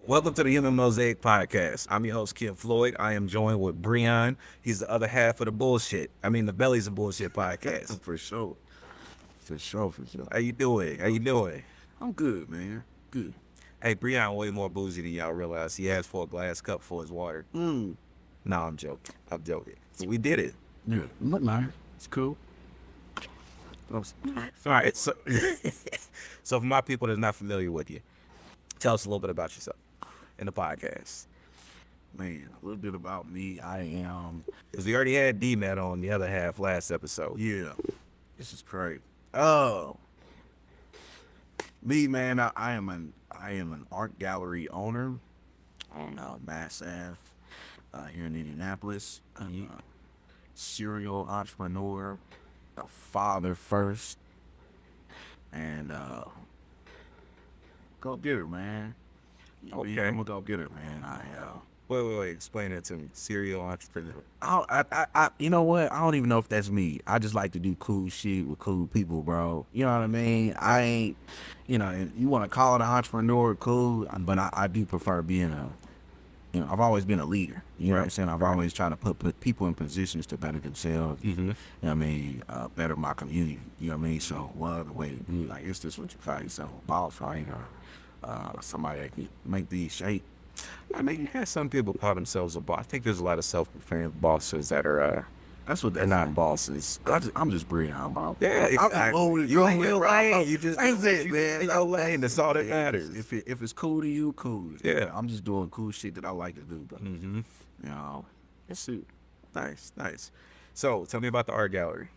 Welcome to the Mosaic Podcast. I'm your host, Kim Floyd. I am joined with Brion. He's the other half of the the Bellies of Bullshit Podcast. For sure. For sure. How you doing? How you doing? I'm good, man. Good. Hey, Brion way more bougie than y'all realize. He asked for a glass cup for his water. No, I'm joking. I'm joking. We did it. Yeah. Look, man. It's cool. All right. So, so for my people that's not familiar with you, tell us a little bit about yourself in the podcast. Man, a little bit about me. I am. Because we already had D-Met on the other half last episode. Yeah. This is crazy. Oh. Me, man, I am an art gallery owner on Mass Ave here in Indianapolis. Serial entrepreneur, a father first, and go get it, man. Okay. I'm gonna go get it, man. Wait. Explain it to me. Serial entrepreneur. You know what? I don't even know if that's me. I just like to do cool shit with cool people, bro. You know what I mean? I ain't, if you want to call it an entrepreneur, cool. But I do prefer being I've always been a leader. You know what I'm saying? I've always tried to put people in positions to better themselves. Mm-hmm. You know what I mean? Better my community. You know what I mean? So what other way to do? Like, it's just what you call yourself, a boss, right? Or somebody that can make these shape. I mean, yeah, some people call themselves a boss. I think there's a lot of self-proclaimed bosses that are, That's what they're not bosses. I'm just Brion, bro. yeah, exactly. You ain't real lane. You just, That's it, man. You know, lane. That's all that matters. If it's cool to you, cool. Yeah. I'm just doing cool shit that I like to do, bro. Mm-hmm. That's it. Nice. So, tell me about the art gallery.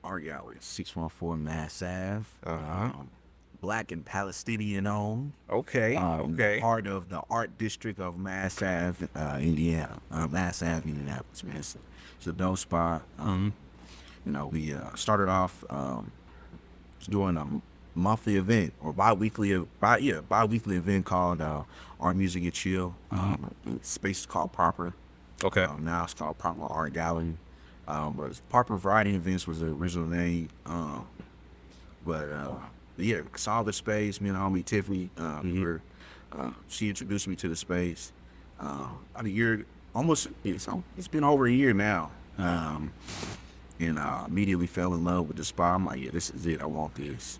Art gallery, 614 Mass Ave. Uh-huh. Black and Palestinian owned. Okay. Part of the art district of Mass Ave, Indiana. Mass Ave, Indianapolis, man. It's a dope spot. We started off doing a monthly event or bi-weekly event called Art Music and Chill. Space is called Proper. Okay. Now it's called Proper Art Gallery. But Proper Variety Events was the original name. Saw the space. Me and homie Tiffany, she introduced me to the space. It's been over a year now. And I immediately fell in love with the spot. I'm like, yeah, this is it. I want this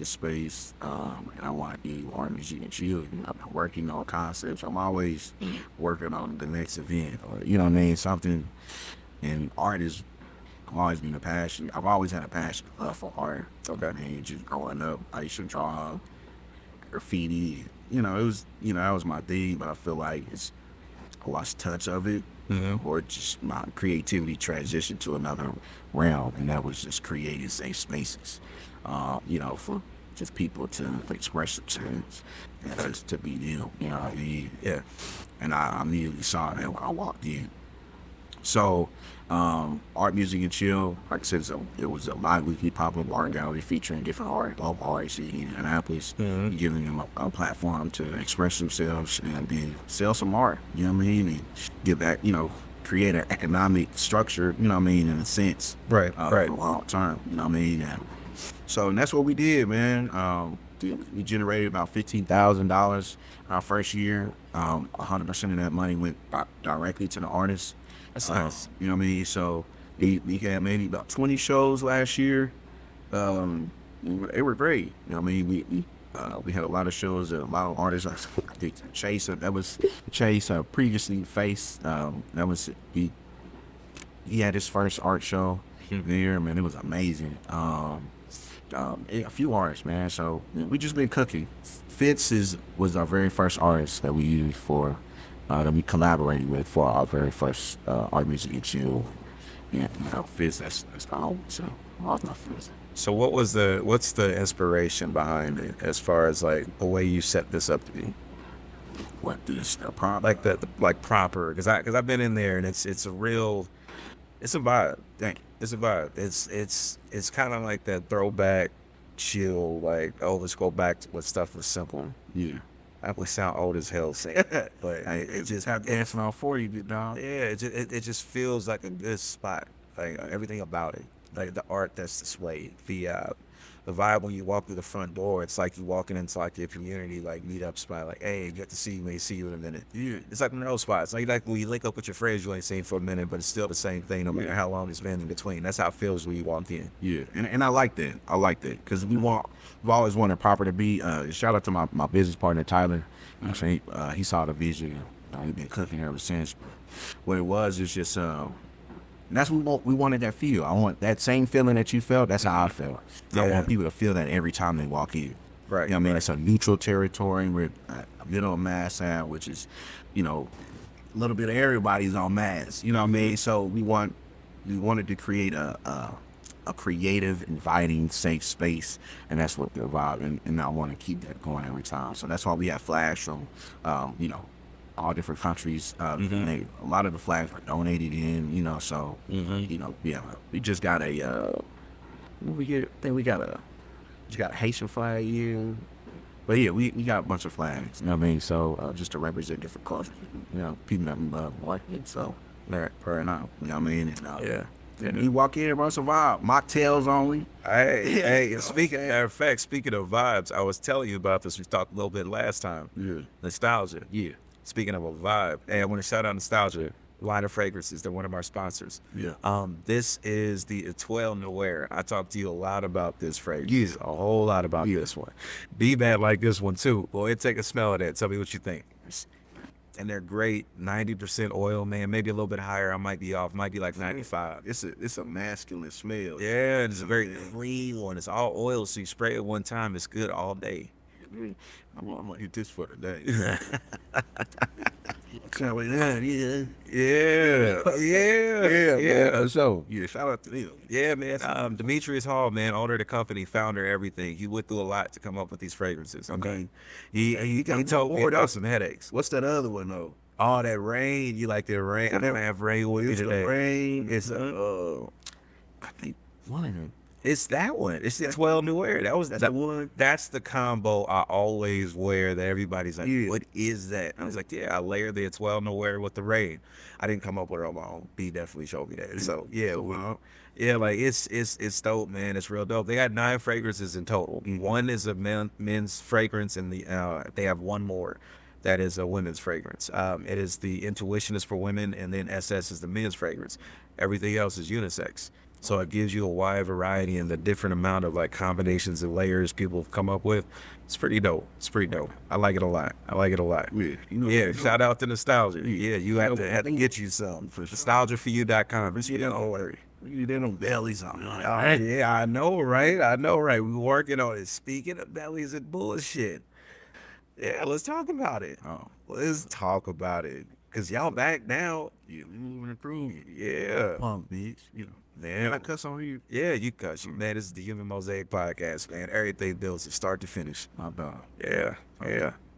space. And I want to do art, music, and chill. I've been working on concepts. I'm always working on the next event, or you know what I mean, something. And art is always been a passion. I've always had a passion, love for art. Okay. I mean, just growing up, I used to draw graffiti. It was, that was my thing. But I feel like I lost touch of it, or just my creativity transitioned to another realm, and that was just creating safe spaces, for just people to express themselves and just to be them. You know what I mean? Yeah. And I immediately saw that when I walked in. So, Art, Music, and Chill, like I said, it was a bi-weekly pop-up art gallery featuring different local artists in Indianapolis, giving them a platform to express themselves and then sell some art, you know what I mean, and get that, create an economic structure, you know what I mean, in a sense. Right. For long term, you know what I mean. And that's what we did, man. We generated about $15,000 our first year. 100% of that money went directly to the artists. That's nice. You know what I mean? So we had maybe about 20 shows last year. They were great. You know what I mean? We had a lot of shows, a lot of artists. I think Chase, that was Chase, previously Face. He had his first art show there, man. It was amazing. A few artists, man. So we just been cooking. Fitz was our very first artist that we used that we collaborated with for our very first Art, Music, and Chill. Yeah, Fitz, that's all. So what's the inspiration behind it as far as like the way you set this up to be? What this prompt? Like proper, because I've been in there and it's a vibe. Thank you. It's a vibe. It's kind of like that throwback, chill. Like, let's go back to when stuff was simple. Yeah. That would sound old as hell saying that, but it just have dancing on 40, dog. Yeah, it just feels like a good spot. Like everything about it, like the art that's displayed, the the vibe when you walk through the front door. It's like you walking into like your community, like meetup spot. Like, hey, good to see you. May see you in a minute. Yeah. It's like one of those spots. Like when you link up with your friends you ain't seen for a minute, but it's still the same thing no matter how long it's been in between. That's how it feels when you walk in. Yeah, and I like that. I like that because we've always wanted proper to be. Shout out to my business partner Tyler. You know what I'm saying? He saw the vision. He's been cooking ever since. What it was is just that's what we wanted that feel. I want that same feeling that you felt. That's how I felt. I want people to feel that every time they walk in. Right. You know what I mean? It's a neutral territory with a middle of mass sound, which is, you know, a little bit of everybody's on mass. You know what I mean? So we wanted to create a creative, inviting, safe space, and that's what the vibe. And I want to keep that going every time. So that's why we have flags from, you know, all different countries. A lot of the flags were donated in, you know. So you know, we just got a we got a Haitian flag here. But yeah, we got a bunch of flags, you know what I mean? So just to represent different cultures, you know, people that love like it. So fair enough, you know what I mean? And, and you walk in, bro, it's a vibe. Mocktails only. Hey, speaking of vibes, I was telling you about this. We talked a little bit last time. Yeah. Nostalgia. Yeah. Speaking of a vibe, hey, I want to shout out Nostalgia, line of fragrances. They're one of our sponsors. Yeah. This is the Etoile Noir. I talked to you a lot about this fragrance. A whole lot about this one. Be bad like this one too. Boy, take a smell of that. Tell me what you think. And they're great. 90% oil, man. Maybe a little bit higher. I might be off. Might be like 95. It's a masculine smell. Yeah, it's a very clean one. It's all oil, so you spray it one time. It's good all day. I'm gonna hit this for today. Yeah. So shout out to them. Yeah, man. Demetrius Hall, man, owner of the company, founder, everything. He went through a lot to come up with these fragrances. Okay. He told me about some headaches. What's that other one though? Oh, that rain. You like that rain? I don't have rain with me today. Rain. It's I think one of them. It's that one. It's the 12 New Air. That's the one. That's the combo I always wear that everybody's like, what is that? I was like, I layered the 12 New Air with the rain. I didn't come up with it on my own. B definitely showed me that. So like it's dope, man. It's real dope. They got 9 fragrances in total. One is a men's fragrance, and they have one more that is a women's fragrance. It is the Intuition is for women, and then SS is the men's fragrance. Everything else is unisex. So it gives you a wide variety and the different amount of like combinations and layers people have come up with. It's pretty dope. I like it a lot. Yeah, shout out to Nostalgia. Yeah, you have to get you some. Nostalgiaforyou.com. Don't worry. You did on Bellies on. Yeah, I know, right? We working on it. Speaking of Bellies and bullshit. Yeah, let's talk about it. Let's talk about it. Cause y'all back now. Yeah, we moving and grooving. Yeah. Punk, bitch. You know. Man, Can I cuss on you? Yeah, you cuss. Man, this is the Human Mosaic Podcast, man. Everything builds from start to finish. My dog. Yeah,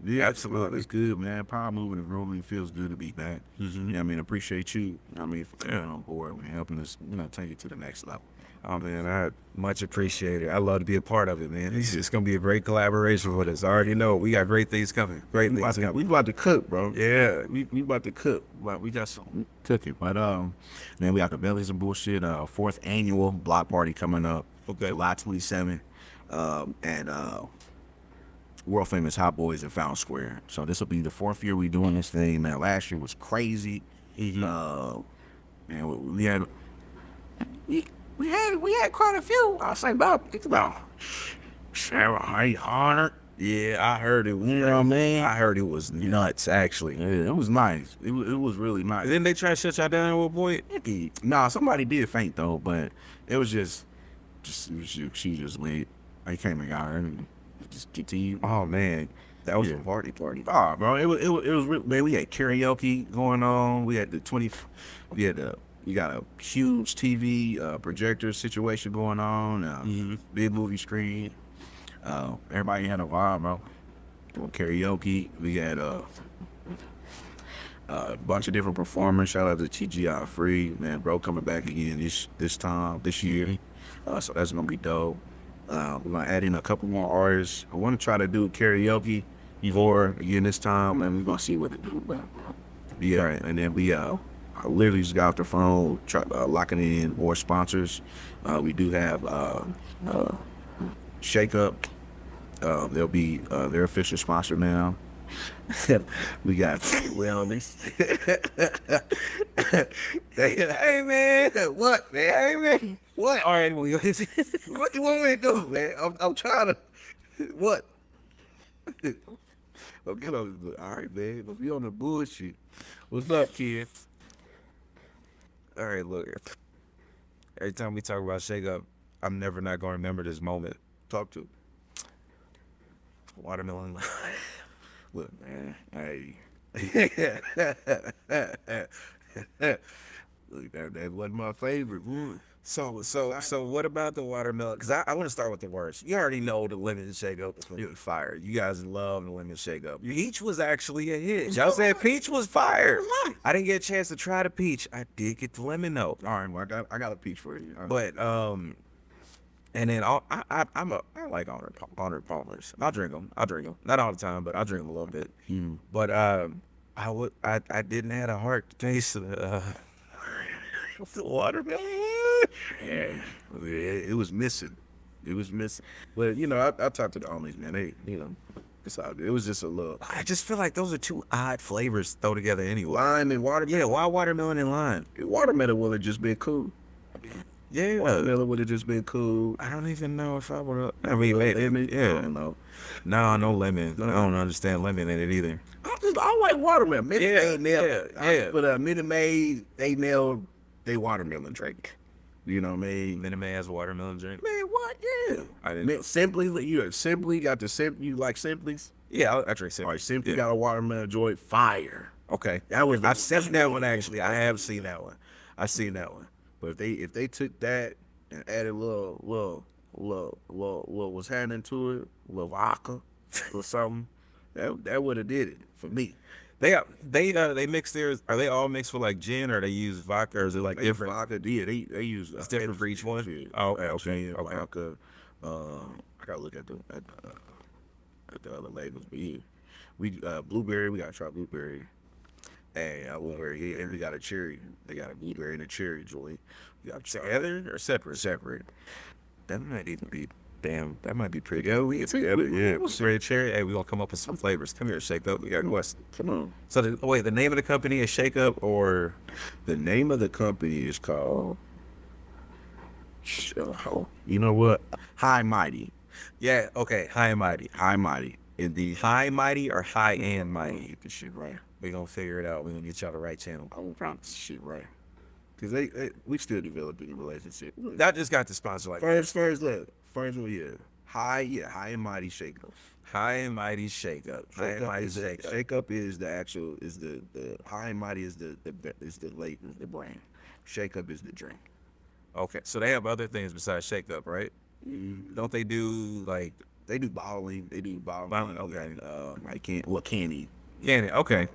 absolutely. It's good, man. Power moving and grooving. It feels good to be back. Yeah, I mean, appreciate you. I mean, for coming on board and helping us, take it to the next level. Oh man, I much appreciate it. I love to be a part of it, man. It's gonna be a great collaboration with us. I already know we got great things coming. We about to cook, bro. Yeah, we about to cook. But we got some cooking. But man, we got the Bellies and Bullshit 4th annual block party coming up. Okay. July 27th. And world famous Hot Boys in Fountain Square. So this will be the 4th year we doing this thing, man. Last year was crazy. Man, we had quite a few. I was like about Sarah Hunter. Yeah, I heard it. You know what I mean? I heard it was nuts, actually. Yeah, it was nice. It was really nice. Didn't they try to shut y'all down at one point? Nah, somebody did faint though, but it was just she just lit. I came and got her and just get to you. Oh man, that was a party. Oh, bro, it was real, man. We had karaoke going on. We had we got a huge TV projector situation going on. Big movie screen. Everybody had a vibe, bro. Doing karaoke. We had a bunch of different performers. Shout out to TGI Free, man, bro, coming back again this year. So that's gonna be dope. We're gonna add in a couple more artists. I want to try to do karaoke before again this time, and we're gonna see what it do. Yeah, and then we I literally just got off the phone, locking in more sponsors. We do have Shake Up. They'll be their official sponsor now. We got wellness. Hey man, What, man? hey man, What? all right, well, What you want me to do, man? I'm trying to. What? Okay, all right, man. Let's be on the bullshit. What's up, kids? all right, look. Every time we talk about Shake Up, I'm never not gonna remember this moment. Talk to. Watermelon. Look, man. Hey. Look, that wasn't my favorite one. So what about the watermelon? Because I want to start with the worst. You already know the lemon shake up is gonna be fire. You guys love the lemon shake up. Peach was actually a hit. Y'all said peach was fire. I didn't get a chance to try the peach. I did get the lemon though. All right, well, I got a peach for you. But and then I like Arnold Palmers. I'll drink them. Not all the time, but I'll drink them a little bit. But I didn't have a heart to taste the watermelon. Yeah, it was missing. It was missing. But I talked to the homies, man. They, it was just a little I just feel like those are two odd flavors thrown together anyway. lime and watermelon. Yeah, why watermelon and lime? Watermelon would have just been cool. Yeah, Watermelon would have just been cool. I don't even know if I would. I mean, wait, Lemon, I yeah, don't know. no lemon. I don't understand lemon in it either. I like watermelon. Yeah, yeah. But Minute Maid, they nailed they watermelon drink. You know what I mean? Minute Maid has a watermelon drink. Man, what? Yeah. I didn't. Man, Simply, Simply got the Simply. You like Simplies? Yeah, I drink All Simply. right, Simply Yeah. got a watermelon joint. Fire. Okay, That was. I've seen that one actually. I have seen that one. I've seen that one. But if they took that and added a little what's happening to it, a little vodka or something, that would have did it for me. They mix theirs. Are they all mixed with like gin, or they use vodka, or is it like different? Vodka, yeah, they use It's different for each one? Yeah. Oh, okay. yeah, okay. Vodka. I gotta look at the other labels, but yeah, we blueberry. We gotta try blueberry. And blueberry, and we got a cherry. They got a blueberry and a cherry joint. We got Together or separate? separate. That might even be. Damn, that might be pretty good. We get together. Yeah, red cherry. Hey, we gonna come up with some flavors. Come here, Shake Up. We got a question. Come on. So the name of the company is Shake Up, or The name of the company is called. You know what? High Mighty. yeah, okay, High and Mighty. High Mighty. In the High Mighty or High and Mighty? Get this shit right. We gonna figure it out. We gonna get y'all the right channel. I'm trying to get this shit right. Cause we still developing a relationship. I just got the sponsor like First one, yeah. High and Mighty Shake Up. High and Mighty Shake Up. High and Mighty Shake Up. Shake Up is the actual the High and Mighty is the brand. Shake Up is the drink. Okay, so they have other things besides Shake Up, right? Don't they do like They do bottling. Bottling, okay. Like candy. candy? Okay,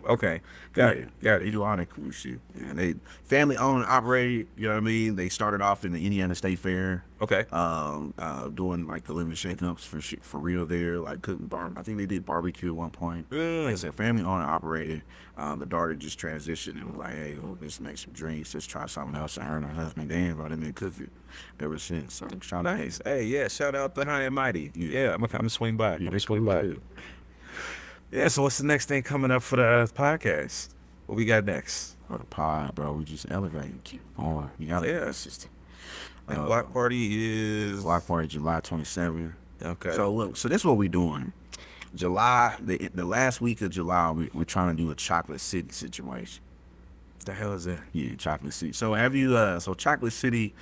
got it. They do all that cool shit. And they family owned and operated. You know what I mean? They started off in the Indiana State Fair. Okay. Doing like the lemon shake ups for real there, like cooking I think they did barbecue at one point. Really? Like I said, family owned and operated. The daughter just transitioned and was like, hey, let's make some drinks, let's try something else. And her and her husband, they ain't brought him in cooking ever since. So I'm trying Nice. Hey, yeah, shout out to High and Mighty. Yeah, I'm gonna swing by. to they swing by. Yeah, so what's the next thing coming up for the podcast? What we got next? For the pod, bro, we just elevating. Keep on. You got Yeah. And Block Party is Block Party July 27th. okay. So look, so this is what we doing. July, the last week of July, we're trying to do a Chocolate City situation. What the hell is that? Yeah, Chocolate City. So have you? So Chocolate City,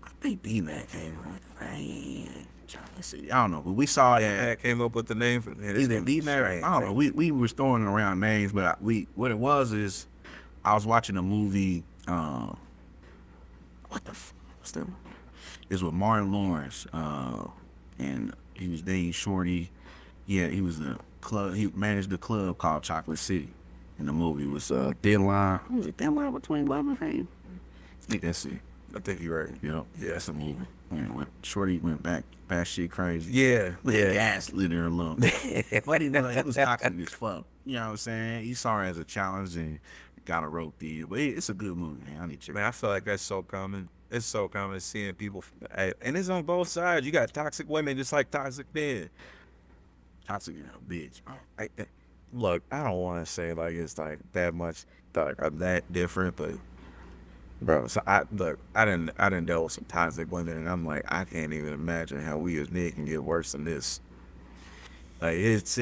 I think D-Mac came up. Man, Chocolate City. I don't know, but we saw Yeah, I came up with the name for it. Either D-Mac. I don't know. We were throwing around names, but what it was is I was watching a movie. What the? What's that? It's with Martin Lawrence, and he was dating Shorty. Yeah, he was the club. He managed the club called Chocolate City. And the movie was Deadline. What was it? Deadline between Love and Fame. I think that's it. I think you're right. Yeah, that's a movie. Man, Shorty went back shit crazy. Yeah. Gas lit her alone. What he know? It was toxic as fuck. You know what I'm saying? He saw her as a challenge and got a rope deal. But it's a good movie, man. I need to check. Man, I feel like that's so common. It's so common seeing people, and it's on both sides. You got toxic women just like toxic men. Toxic, bitch. I, I- Look, I don't want to say like it's like that much, like that different, but bro, so I didn't deal with some toxic women, and I'm like, I can't even imagine how we as men can get worse than this. Like it's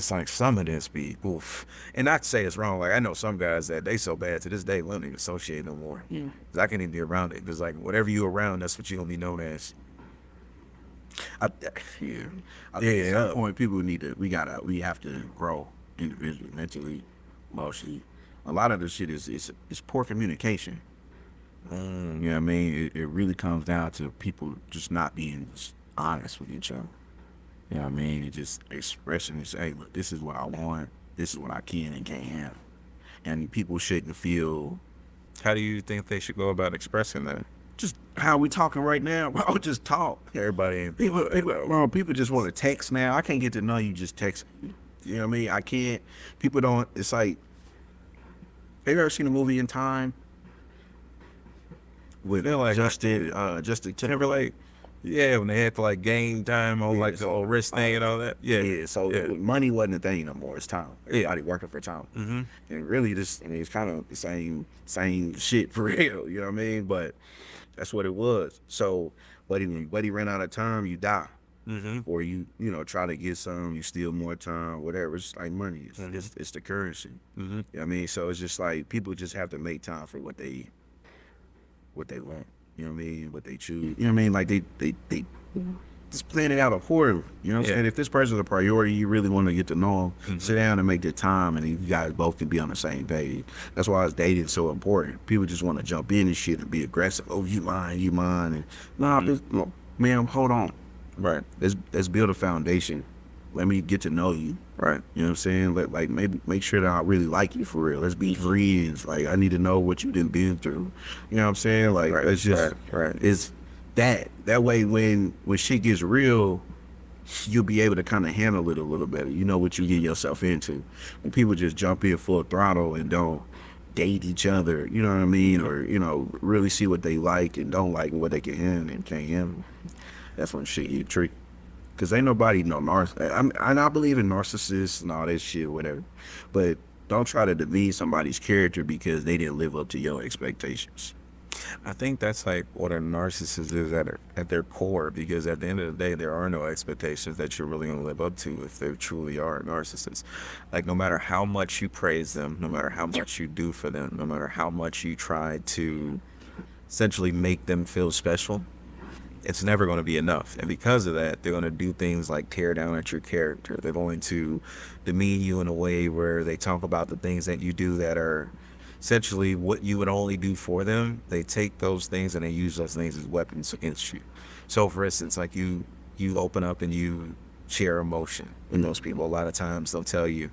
like some of this be oof, and not to say it's wrong. Like I know some guys that they so bad to this day we don't even associate no more. Yeah. 'Cause I can't even be around it. Cause like whatever you around, that's what you gonna be known as. I, Yeah. I think at some point people we have to grow individually, mentally, emotionally. A lot of the shit is poor communication. You know what I mean? It really comes down to people just not being just honest with each other. You know what I mean? It just expressing and say, hey, look, this is what I want. This is what I can and can't have. And people shouldn't feel How do you think they should go about expressing that? just how we talking right now. Bro, just talk. Everybody, People just want to text now. I can't get to know you just text. You know what I mean? I can't. People don't. It's like, have you ever seen a movie In Time with like Justin Timberlake. Yeah, when they had to like game time on like the old wrist thing and all that. Yeah, Yeah, so money wasn't a thing no more. It's time. Everybody working for time. Mm-hmm. And really, it's kind of the same shit for real. You know what I mean? But that's what it was. So, but he ran out of time, you die. Mm-hmm. Or you try to get some, you steal more time, whatever. It's like money. It's the currency. Mm-hmm. You know what I mean? So it's just like people just have to make time for what they want. You know what I mean? What they choose. You know what I mean? Like they just plan it out accordingly. You know what I'm saying? If this person's a priority, you really want to get to know them, sit down and make the time, and you guys both can be on the same page. That's why dating is so important. People just want to jump in and shit and be aggressive. Oh, you mine, and no, ma'am, hold on. Right. Let's build a foundation. Let me get to know you. Right. You know what I'm saying? Like maybe make sure that I really like you for real. Let's be friends. Like I need to know what you done been through. You know what I'm saying? Like it's just it's that way when shit gets real, you'll be able to kind of handle it a little better. You know what you get yourself into. When people just jump in full throttle and don't date each other, you know what I mean? Or, really see what they like and don't like and what they can handle and can't handle. That's when shit get tricky. Because ain't nobody I believe in narcissists and all that shit, whatever. But don't try to demean somebody's character because they didn't live up to your expectations. I think that's like what a narcissist is at their core, because at the end of the day, there are no expectations that you're really going to live up to if they truly are a narcissist. Like no matter how much you praise them, no matter how much you do for them, no matter how much you try to essentially make them feel special, it's never going to be enough. And because of that, they're going to do things like tear down at your character. They're going to demean you in a way where they talk about the things that you do that are essentially what you would only do for them. They take those things and they use those things as weapons against you. So for instance, like you open up and you share emotion with those people. A lot of times they'll tell you,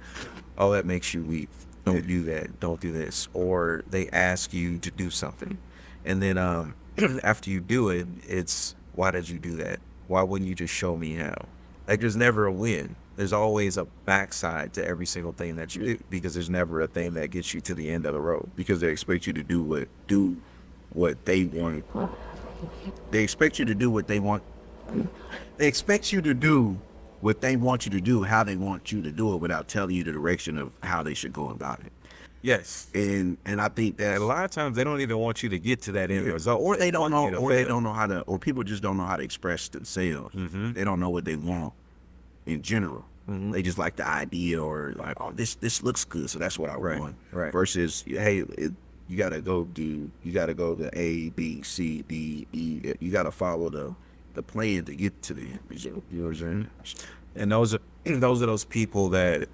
oh, that makes you weak. Don't do that. Don't do this. Or they ask you to do something. And then after you do it, it's, why did you do that? Why wouldn't you just show me how? Like there's never a win. There's always a backside to every single thing that you do, because there's never a thing that gets you to the end of the road. Because they expect you to do what they want. They expect you to do what they want. They expect you to do what they want you to do, how they want you to do it, without telling you the direction of how they should go about it. Yes. And I think that a lot of times they don't even want you to get to that end result. Or they don't know how to, or people just don't know how to express themselves. Mm-hmm. They don't know what they want in general. Mm-hmm. They just like the idea, or like, oh, this looks good, so that's what I want. Right. Versus, hey, you gotta go to A, B, C, D, E. You gotta follow the plan to get to the end result. You know what I'm saying? And those are those people that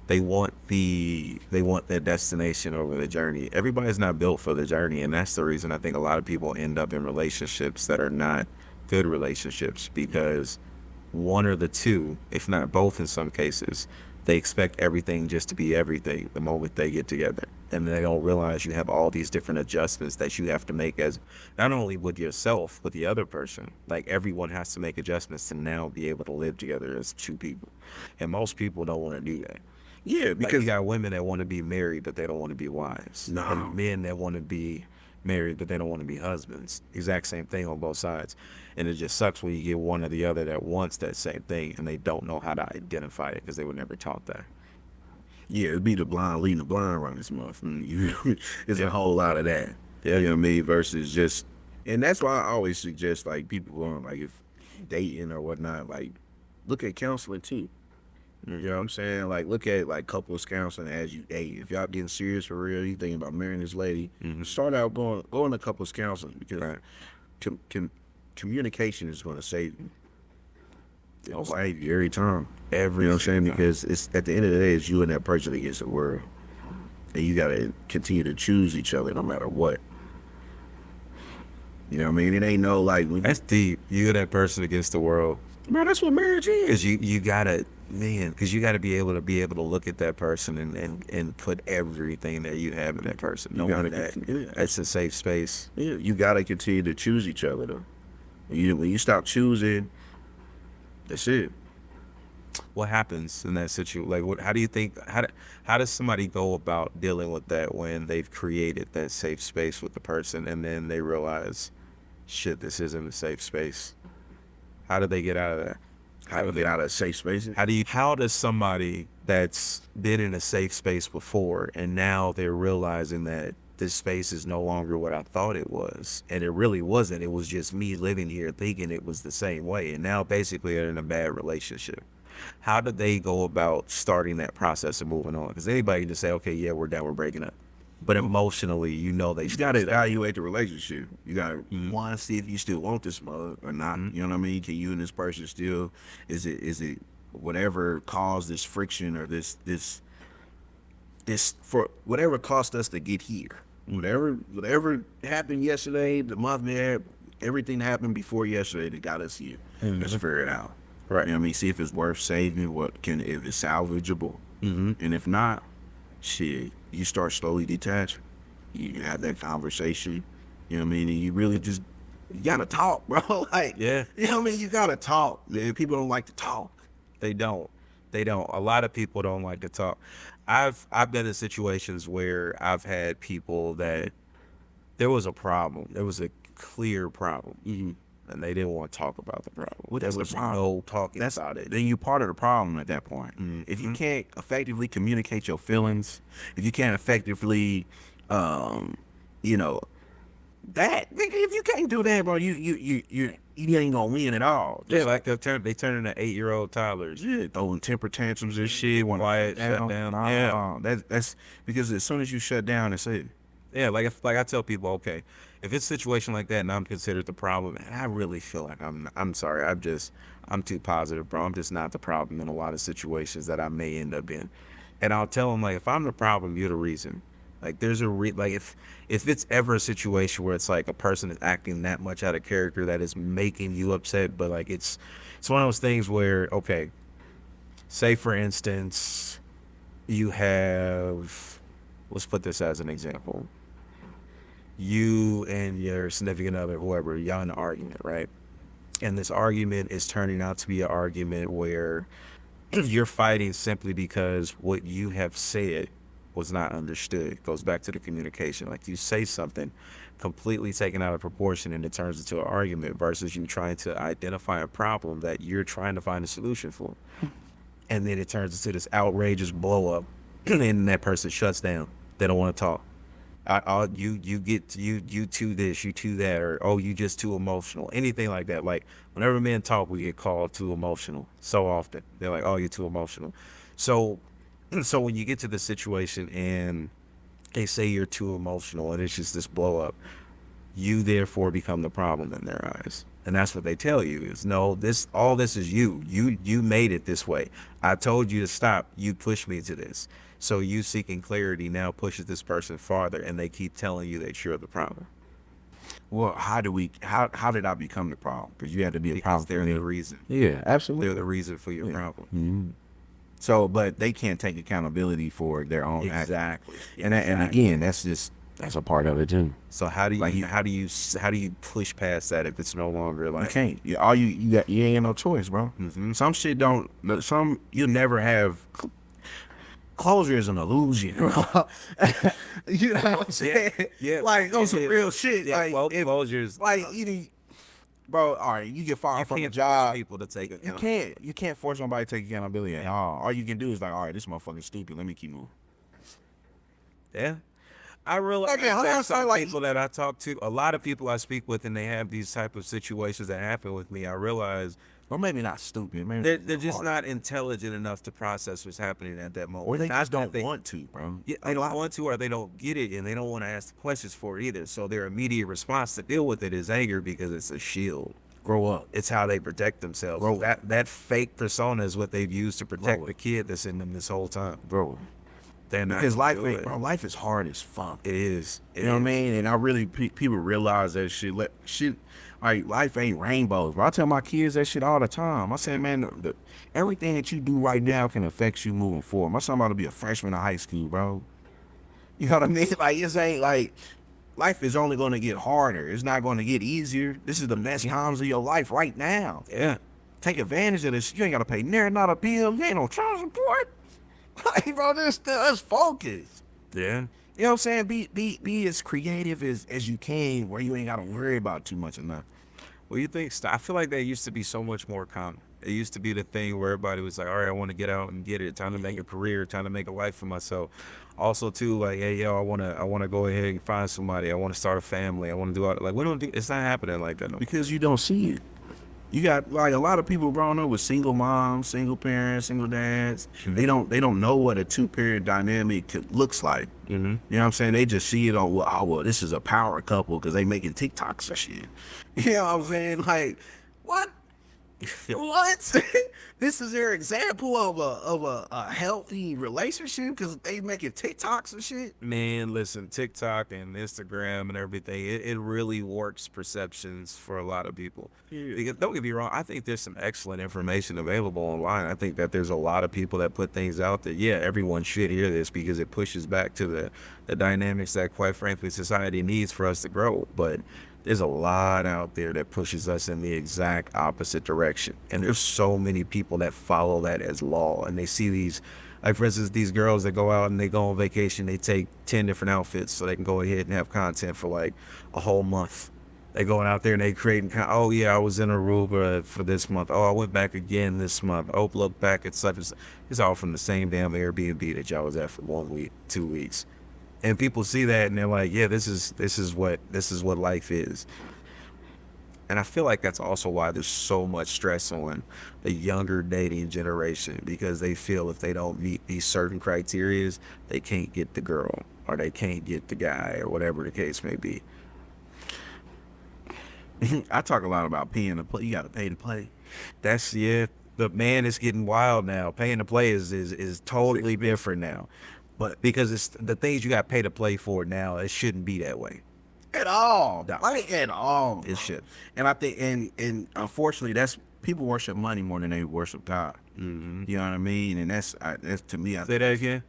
they want their destination over the journey. Everybody's not built for the journey, and that's the reason I think a lot of people end up in relationships that are not good relationships, because one or the two, if not both in some cases, they expect everything just to be everything the moment they get together. And they don't realize you have all these different adjustments that you have to make, as not only with yourself, but the other person. Like everyone has to make adjustments to now be able to live together as two people. And most people don't want to do that. Yeah, Because you got women that want to be married, but they don't want to be wives. No. And men that want to be married, but they don't want to be husbands. Exact same thing on both sides. And it just sucks when you get one or the other that wants that same thing and they don't know how to identify it because they were never taught that. Yeah, it'd be the blind leading the blind around this month. There's a whole lot of that. Yeah, you know what I mean? Versus just, and that's why I always suggest, like, people going, like, if dating or whatnot, like, look at counseling too. You know what I'm saying? Like, look at, like, couples counseling as you date. If y'all getting serious for real, you thinking about marrying this lady, start out going to couples counseling, because communication is going to save you. It'll save you every time. You know what I'm saying? Because it's, at the end of the day, it's you and that person against the world. And you got to continue to choose each other no matter what. You know what I mean? It ain't no, like... That's deep. You and that person against the world. Man, that's what marriage is. Because you got to, man, because you got to be able to look at that person and put everything that you have in that person. Knowing that it's a safe space. Yeah, you got to continue to choose each other, though. When you stop choosing, that's it. What happens in that situation? Like, how do you think? How does somebody go about dealing with that when they've created that safe space with the person, and then they realize, shit, this isn't a safe space? How do they get out of that? How do they get out of safe spaces? How does somebody that's been in a safe space before and now they're realizing that this space is no longer what I thought it was, and it really wasn't. It was just me living here thinking it was the same way, and now basically they're in a bad relationship. How do they go about starting that process and moving on? Because anybody can just say, okay, yeah, we're done, we're breaking up. But emotionally, you know, you got to evaluate the relationship. You got to want to see if you still want this mother or not. You know what I mean? Can you and this person still, is it whatever caused this friction or this for whatever cost us to get here? Whatever happened yesterday, the month there, everything happened before yesterday that got us here. Let's figure it out. Right. You know what I mean? See if it's worth saving, if it's salvageable. And if not, shit, you start slowly detaching. You have that conversation. You know what I mean? And you really just, you gotta talk, bro. Like, yeah. You know what I mean? You gotta talk. People don't like to talk. They don't. A lot of people don't like to talk. I've been in situations where I've had people that there was a problem. There was a clear problem. And they didn't want to talk about the problem. That's the problem. No talking about it. Then you're part of the problem at that point. If you can't effectively communicate your feelings, if you can't effectively, you know, if you can't do that, bro, you ain't gonna win at all. Yeah, like they turn into 8-year-old toddlers. Yeah, throwing temper tantrums and shit. Quiet, shut down. Yeah, that's because as soon as you shut down, it's it. Yeah, like I tell people, okay, if it's a situation like that and I'm considered the problem, and I really feel like I'm sorry, I'm too positive, bro. I'm just not the problem in a lot of situations that I may end up in. And I'll tell them, like, if I'm the problem, you're the reason. Like, there's like if it's ever a situation where it's like a person is acting that much out of character that is making you upset, but like it's one of those things where, okay, say for instance, you have, let's put this as an example. You and your significant other, whoever, y'all in an argument, right? And this argument is turning out to be an argument where you're fighting simply because what you have said was not understood. It goes back to the communication. Like, you say something completely taken out of proportion and it turns into an argument versus you trying to identify a problem that you're trying to find a solution for. And then it turns into this outrageous blow up and that person shuts down. They don't want to talk. You too this, you too that, or oh, you just too emotional, anything like that. Like, whenever men talk, we get called too emotional so often. They're like, oh, you're too emotional. So when you get to the situation and they say you're too emotional and it's just this blow up, you therefore become the problem in their eyes. And that's what they tell you is, no, all this is you. You made it this way. I told you to stop. You pushed me to this. So you seeking clarity now pushes this person farther, and they keep telling you that you're the problem. Well, how did I become the problem? Because you had to be a problem. They're the reason. Yeah, absolutely. They're the reason for your problem. So, but they can't take accountability for their own actions. Exactly. And again, that's a part of it too. So how do you push past that if it's no longer like, you can't? You ain't got no choice, bro. Some shit you'll never have. Closure is an illusion. You know what I'm saying? Yeah. Like on some real shit. Yeah, Like, well, exposures. like bro, all right, you get fired from a Can't job. force people to take it. You can't force somebody to take accountability at all. All you can do is like, all right, this motherfucker's stupid. Let me keep moving. Yeah. I realize Okay, hold on, that some sorry, like- people that I talk to, a lot of people I speak with, and they have these type of situations that happen with me. I realize Or maybe not stupid. Maybe they're just not intelligent enough to process what's happening at that moment. or they Not just don't that they- want to, bro. Yeah, they don't want to, or they don't get it, and they don't want to ask the questions for it either. So their immediate response to deal with it is anger because it's a shield. Grow up. It's how they protect themselves. Bro. That fake persona is what they've used to protect Bro. the kid that's in them this whole time. Bro. They're not His life, gonna do it. bro, life is hard as fuck. It is. You know what I mean? And I really, people realize that shit. Like, life ain't rainbows, bro. I tell my kids that shit all the time. I say, man, everything that you do right now can affect you moving forward. My son about to be a freshman in high school, bro. You know what I mean? Like, it ain't like, life is only going to get harder. It's not going to get easier. This is the best times of your life right now. Yeah. Take advantage of this. You ain't got to pay near not a bill. You ain't no child support. Like, bro, let's focus. Yeah. You know what I'm saying? Be as creative as you can where you ain't got to worry about too much of nothing. Well, you think, I feel like that used to be so much more common. It used to be the thing where everybody was like, all right, I want to get out and get it. Time to make a career, time to make a life for myself. Also, too, like, hey, yo, I want to go ahead and find somebody. I want to start a family. I want to do all that. Like, we don't do, it's not happening like that no more. Because you don't see it. You got like a lot of people growing up with single moms, single parents, single dads. They don't know what a two-parent dynamic looks like. Mm-hmm. You know what I'm saying? They just see it on, well, this is a power couple because they making TikToks and shit. You know what I'm saying? Like, what? What? This is their example of a healthy relationship because they making TikToks and shit. Man, listen, TikTok and Instagram and everything, it really works perceptions for a lot of people. Because, don't get me wrong, I think there's some excellent information available online. I think that there's a lot of people that put things out that, yeah, everyone should hear this because it pushes back to the dynamics that, quite frankly, society needs for us to grow. But there's a lot out there that pushes us in the exact opposite direction. And there's so many people that follow that as law. And they see these, like, for instance, these girls that go out and they go on vacation, they take 10 different outfits so they can go ahead and have content for like a whole month. They going out there and they creating, oh yeah, I was in Aruba for this month. Oh, I went back again this month. Oh, look back at such and such. It's all from the same damn Airbnb that y'all was at for 1 week, 2 weeks. And people see that and they're like, yeah, this is what life is. And I feel like that's also why there's so much stress on the younger dating generation, because they feel if they don't meet these certain criterias, they can't get the girl or they can't get the guy or whatever the case may be. I talk a lot about paying to play. You got to pay to play. That's, yeah, the man is getting wild now. Paying to play is totally different now. But because it's the things you got to pay to play for now, it shouldn't be that way. At all. No. Like, at all. It should. And I think, and unfortunately, that's, people worship money more than they worship God. Mm-hmm. You know what I mean? And that's to me, Say that again?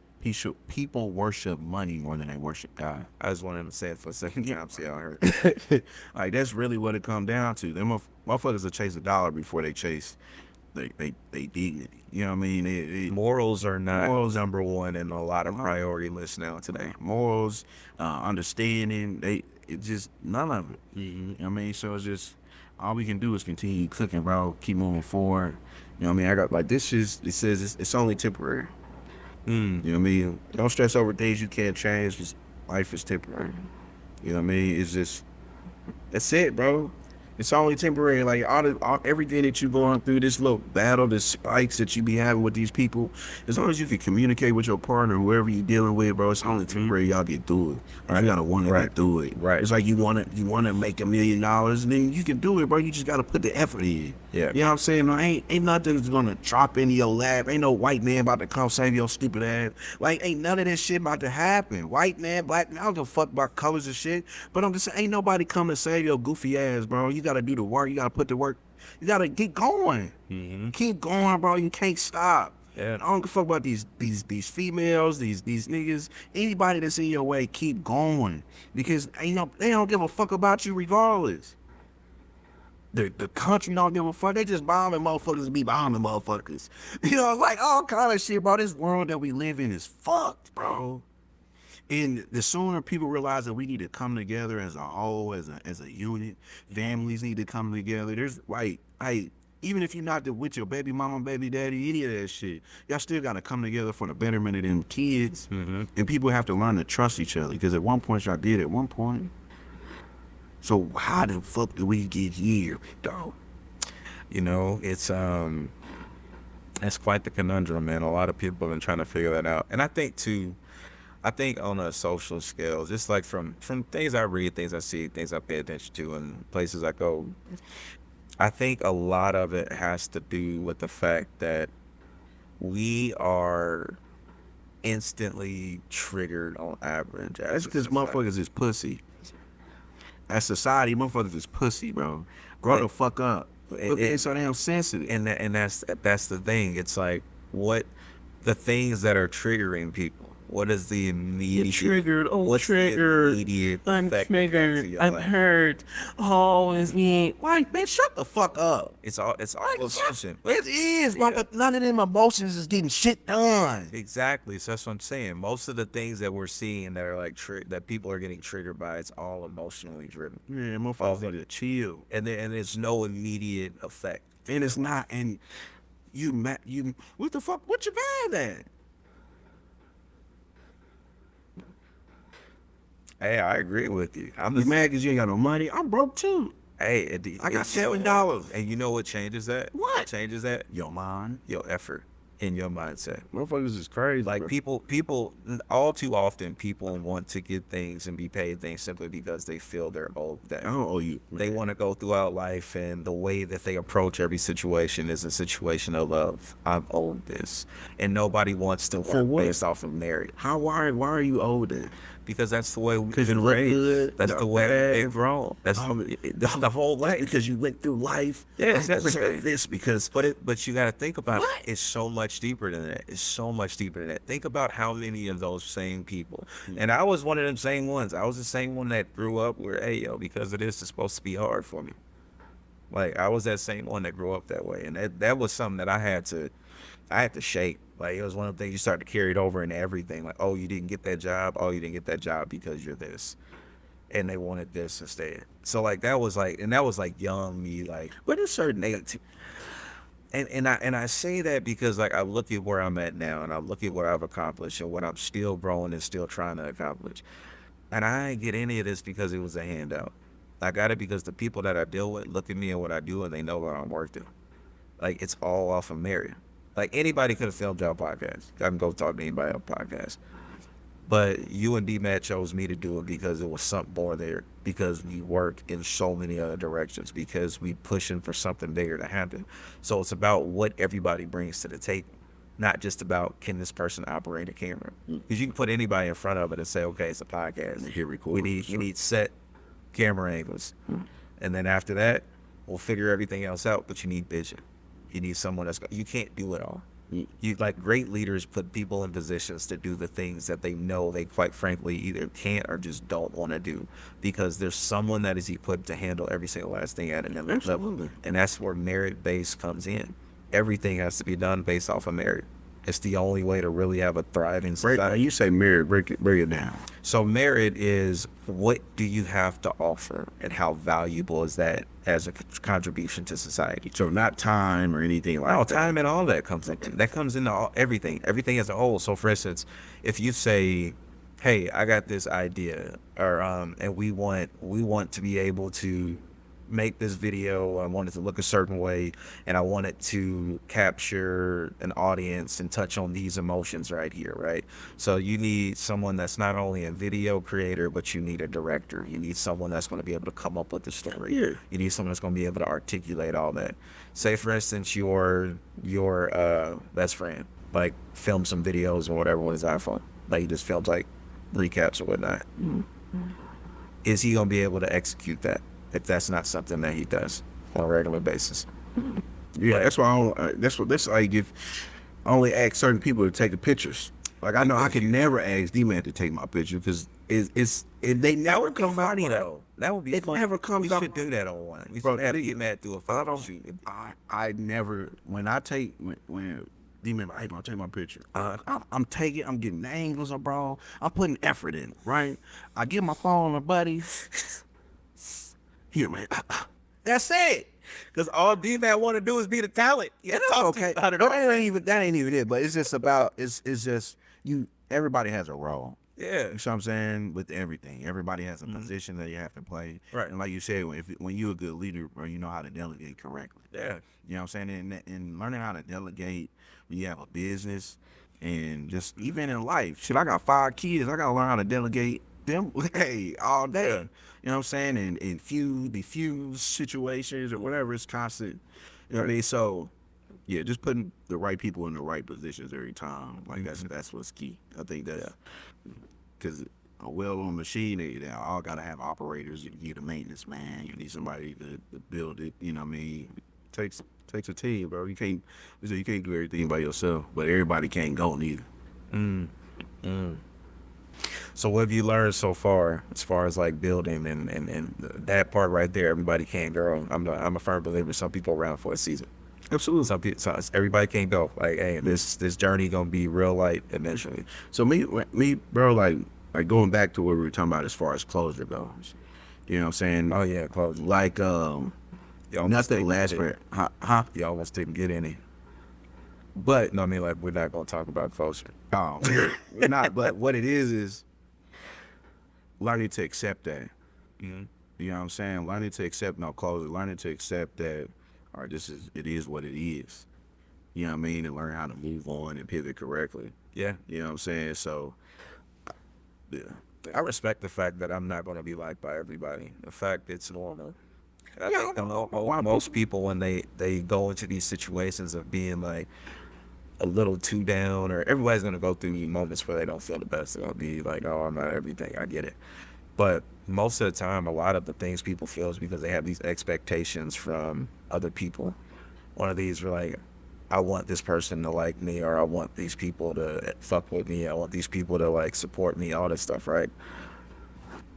people worship money more than they worship God. I just wanted to say it for a second. Yeah, I'm saying I heard. Like, that's really what it come down to. Them motherfuckers will chase a dollar before they chase they dignity. You know what I mean? Morals are not Morals- number one in a lot of priority lists now today. Morals, understanding, it just none of it. Mm-hmm. You know what I mean? So it's just, all we can do is continue cooking, bro. Keep moving forward. You know what I mean? I got like it says it's only temporary. Mm. You know what I mean? Don't stress over things you can't change. Just life is temporary. You know what I mean? It's just, that's it, bro. It's only temporary. Like everything that you're going through, this little battle, this spikes that you be having with these people, as long as you can communicate with your partner, whoever you're dealing with, bro, it's only temporary. Y'all get through it. Or I gotta want to get through it. Right. It's like you want to make $1 million, and then you can do it, bro. You just gotta put the effort in. Yeah. You know what I'm saying? No, ain't nothing that's gonna drop into your lap. Ain't no white man about to come save your stupid ass. Like, ain't none of this shit about to happen. White man, black man, I don't give a fuck about colors and shit. But I'm just saying, ain't nobody come to save your goofy ass, bro. You gotta do the work. You gotta put the work. You gotta keep going. Mm-hmm. Keep going, bro. You can't stop. Yeah. I don't give a fuck about these females, these niggas, anybody that's in your way. Keep going, because they don't give a fuck about you regardless. The country don't give a fuck. They just bombing motherfuckers be bombing motherfuckers. You know, like all kind of shit, bro. This world that we live in is fucked, bro. And the sooner people realize that we need to come together as a whole, as a unit, families need to come together. There's like even if you're not with your baby mama, baby daddy, any of that shit, y'all still gotta come together for the betterment of them kids. And people have to learn to trust each other, because at one point y'all did at one point. So how the fuck do we get here, dog? You know, it's quite the conundrum, man. A lot of people have been trying to figure that out. And I think on a social scale, just like from things I read, things I see, things I pay attention to, and places I go, I think a lot of it has to do with the fact that we are instantly triggered on average. That's because motherfuckers is pussy. As society, motherfuckers is pussy, bro. Grow the fuck up. It's so damn sensitive. And that's the thing. It's like, what the things that are triggering people. What is the immediate? You're triggered. Oh, triggered. I'm triggered. I'm hurt. Oh, it's me. Why, man? Shut the fuck up. It's all emotion. It is. Like, none of them emotions is getting shit done. Exactly. So that's what I'm saying. Most of the things that we're seeing that are like that people are getting triggered by, it's all emotionally driven. Yeah, motherfuckers need to chill. And there's no immediate effect. And it's not. And you what the fuck? What you mad at? Hey, I agree with you. I'm just mad because you ain't got no money. I'm broke too. Hey, I got $7. And you know what changes that? What changes that? Your mind, your effort, and your mindset. Motherfuckers is crazy. Like, bro. people, all too often, people want to get things and be paid things simply because they feel they're owed that. I don't owe you. They want to go throughout life, and the way that they approach every situation is a situation of love. I'm owed this, and nobody wants to work based off of merit. Why are you owed that? Because that's the way we've been raised. That's the way they've grown. That's the whole way. Because you went through life. Yes, that's this because. But you got to think about it. It's so much deeper than that. It's so much deeper than that. Think about how many of those same people. And I was one of them same ones. I was the same one that grew up where, hey, yo, because of this, it's supposed to be hard for me. Like, I was that same one that grew up that way. And that was something that I had to shape. Like, it was one of the things you start to carry it over into everything. Like, oh, you didn't get that job. Oh, you didn't get that job because you're this. And they wanted this instead. So, like, that was like young me, like, but it's certain negative. And I say that because, like, I look at where I'm at now, and I look at what I've accomplished and what I'm still growing and still trying to accomplish. And I ain't get any of this because it was a handout. I got it because the people that I deal with look at me and what I do, and they know what I'm worth to. Like, it's all off of merit. Like, anybody could have filmed y'all podcast. I can go talk to anybody on podcast. But you and D-Matt chose me to do it because it was something more there. Because we work in so many other directions. Because we pushing for something bigger to happen. So it's about what everybody brings to the table. Not just about, can this person operate a camera? Because you can put anybody in front of it and say, okay, it's a podcast. Here, record. We need set camera angles. And then after that, we'll figure everything else out. But you need vision. You need someone you can't do it all. You like, great leaders put people in positions to do the things that they know they quite frankly either can't or just don't want to do, because there's someone that is equipped to handle every single last thing at another level. And that's where merit base comes in. Everything has to be done based off of merit. It's the only way to really have a thriving society. You say merit, break it down. So merit is, what do you have to offer, and how valuable is that as a contribution to society? So not time or anything like that. No, time and all that comes in. That comes into everything as a whole. So, for instance, if you say, hey, I got this idea, or and we want to be able to make this video, I want it to look a certain way, and I want it to capture an audience and touch on these emotions right here, right? So you need someone that's not only a video creator, but you need a director. You need someone that's going to be able to come up with the story. Yeah. You need someone that's going to be able to articulate all that. Say, for instance, your best friend, like, filmed some videos or whatever with his iPhone. Like, he just filmed, like, recaps or whatnot. Is he going to be able to execute that if that's not something that he does on a regular basis? Yeah, that's why that's like, if I only ask certain people to take the pictures. Like, I know I can never ask D-Man to take my picture because they never come out. That would be fun. Never comes We out. should do that on one. We should have to get mad through a photo shoot. I never, when D-Man, hey, bro, take my picture. I'm getting angles, bro. I'm putting effort in, right? I give my phone to buddy. Here, man. That's it. Because all D-Man want to do is be the talent. Yeah, okay. That ain't even it. But it's just about it's just you. Everybody has a role. Yeah. You know what I'm saying? With everything, everybody has a position that you have to play. Right. And like you said, when you're a good leader, bro, you know how to delegate correctly. Yeah. You know what I'm saying? And learning how to delegate when you have a business and just even in life. Shit, I got 5 kids. I gotta learn how to delegate them all day. Yeah. You know what I'm saying? And diffuse situations or whatever. It's constant. You know what I mean? So yeah, just putting the right people in the right positions every time. Like that's what's key. I think that's because a well-oiled machine, they all gotta have operators. You need a maintenance man. You need somebody to build it. You know what I mean? Takes a team, bro. You can't do everything by yourself, but everybody can't go neither. So what have you learned so far as like building and that part right there? Everybody can't go. I'm a firm believer. Some people around for a season. Absolutely. Some people, so everybody can't go. Like, hey, this journey gonna be real light eventually. So me, bro, like going back to what we were talking about as far as closure goes. You know what I'm saying? Oh yeah, closure. Like nothing lasts for huh? You almost didn't get any. But No, I mean, like, we're not gonna talk about closure. oh, we're not. But what it is learning to accept that. Mm-hmm. You know what I'm saying? Learning to accept no closure. Learning to accept that. All right, it is what it is. You know what I mean? And learn how to move on and pivot correctly. Yeah. You know what I'm saying? So, yeah. I respect the fact that I'm not gonna be liked by everybody. The fact it's normal. I don't know why most people, when they go into these situations of being like a little too down, or everybody's gonna go through moments where they don't feel the best. They'll be like, oh, I'm not everything. I get it. But most of the time, a lot of the things people feel is because they have these expectations from other people. One of these are like, I want this person to like me, or I want these people to fuck with me. I want these people to like support me, all this stuff, right?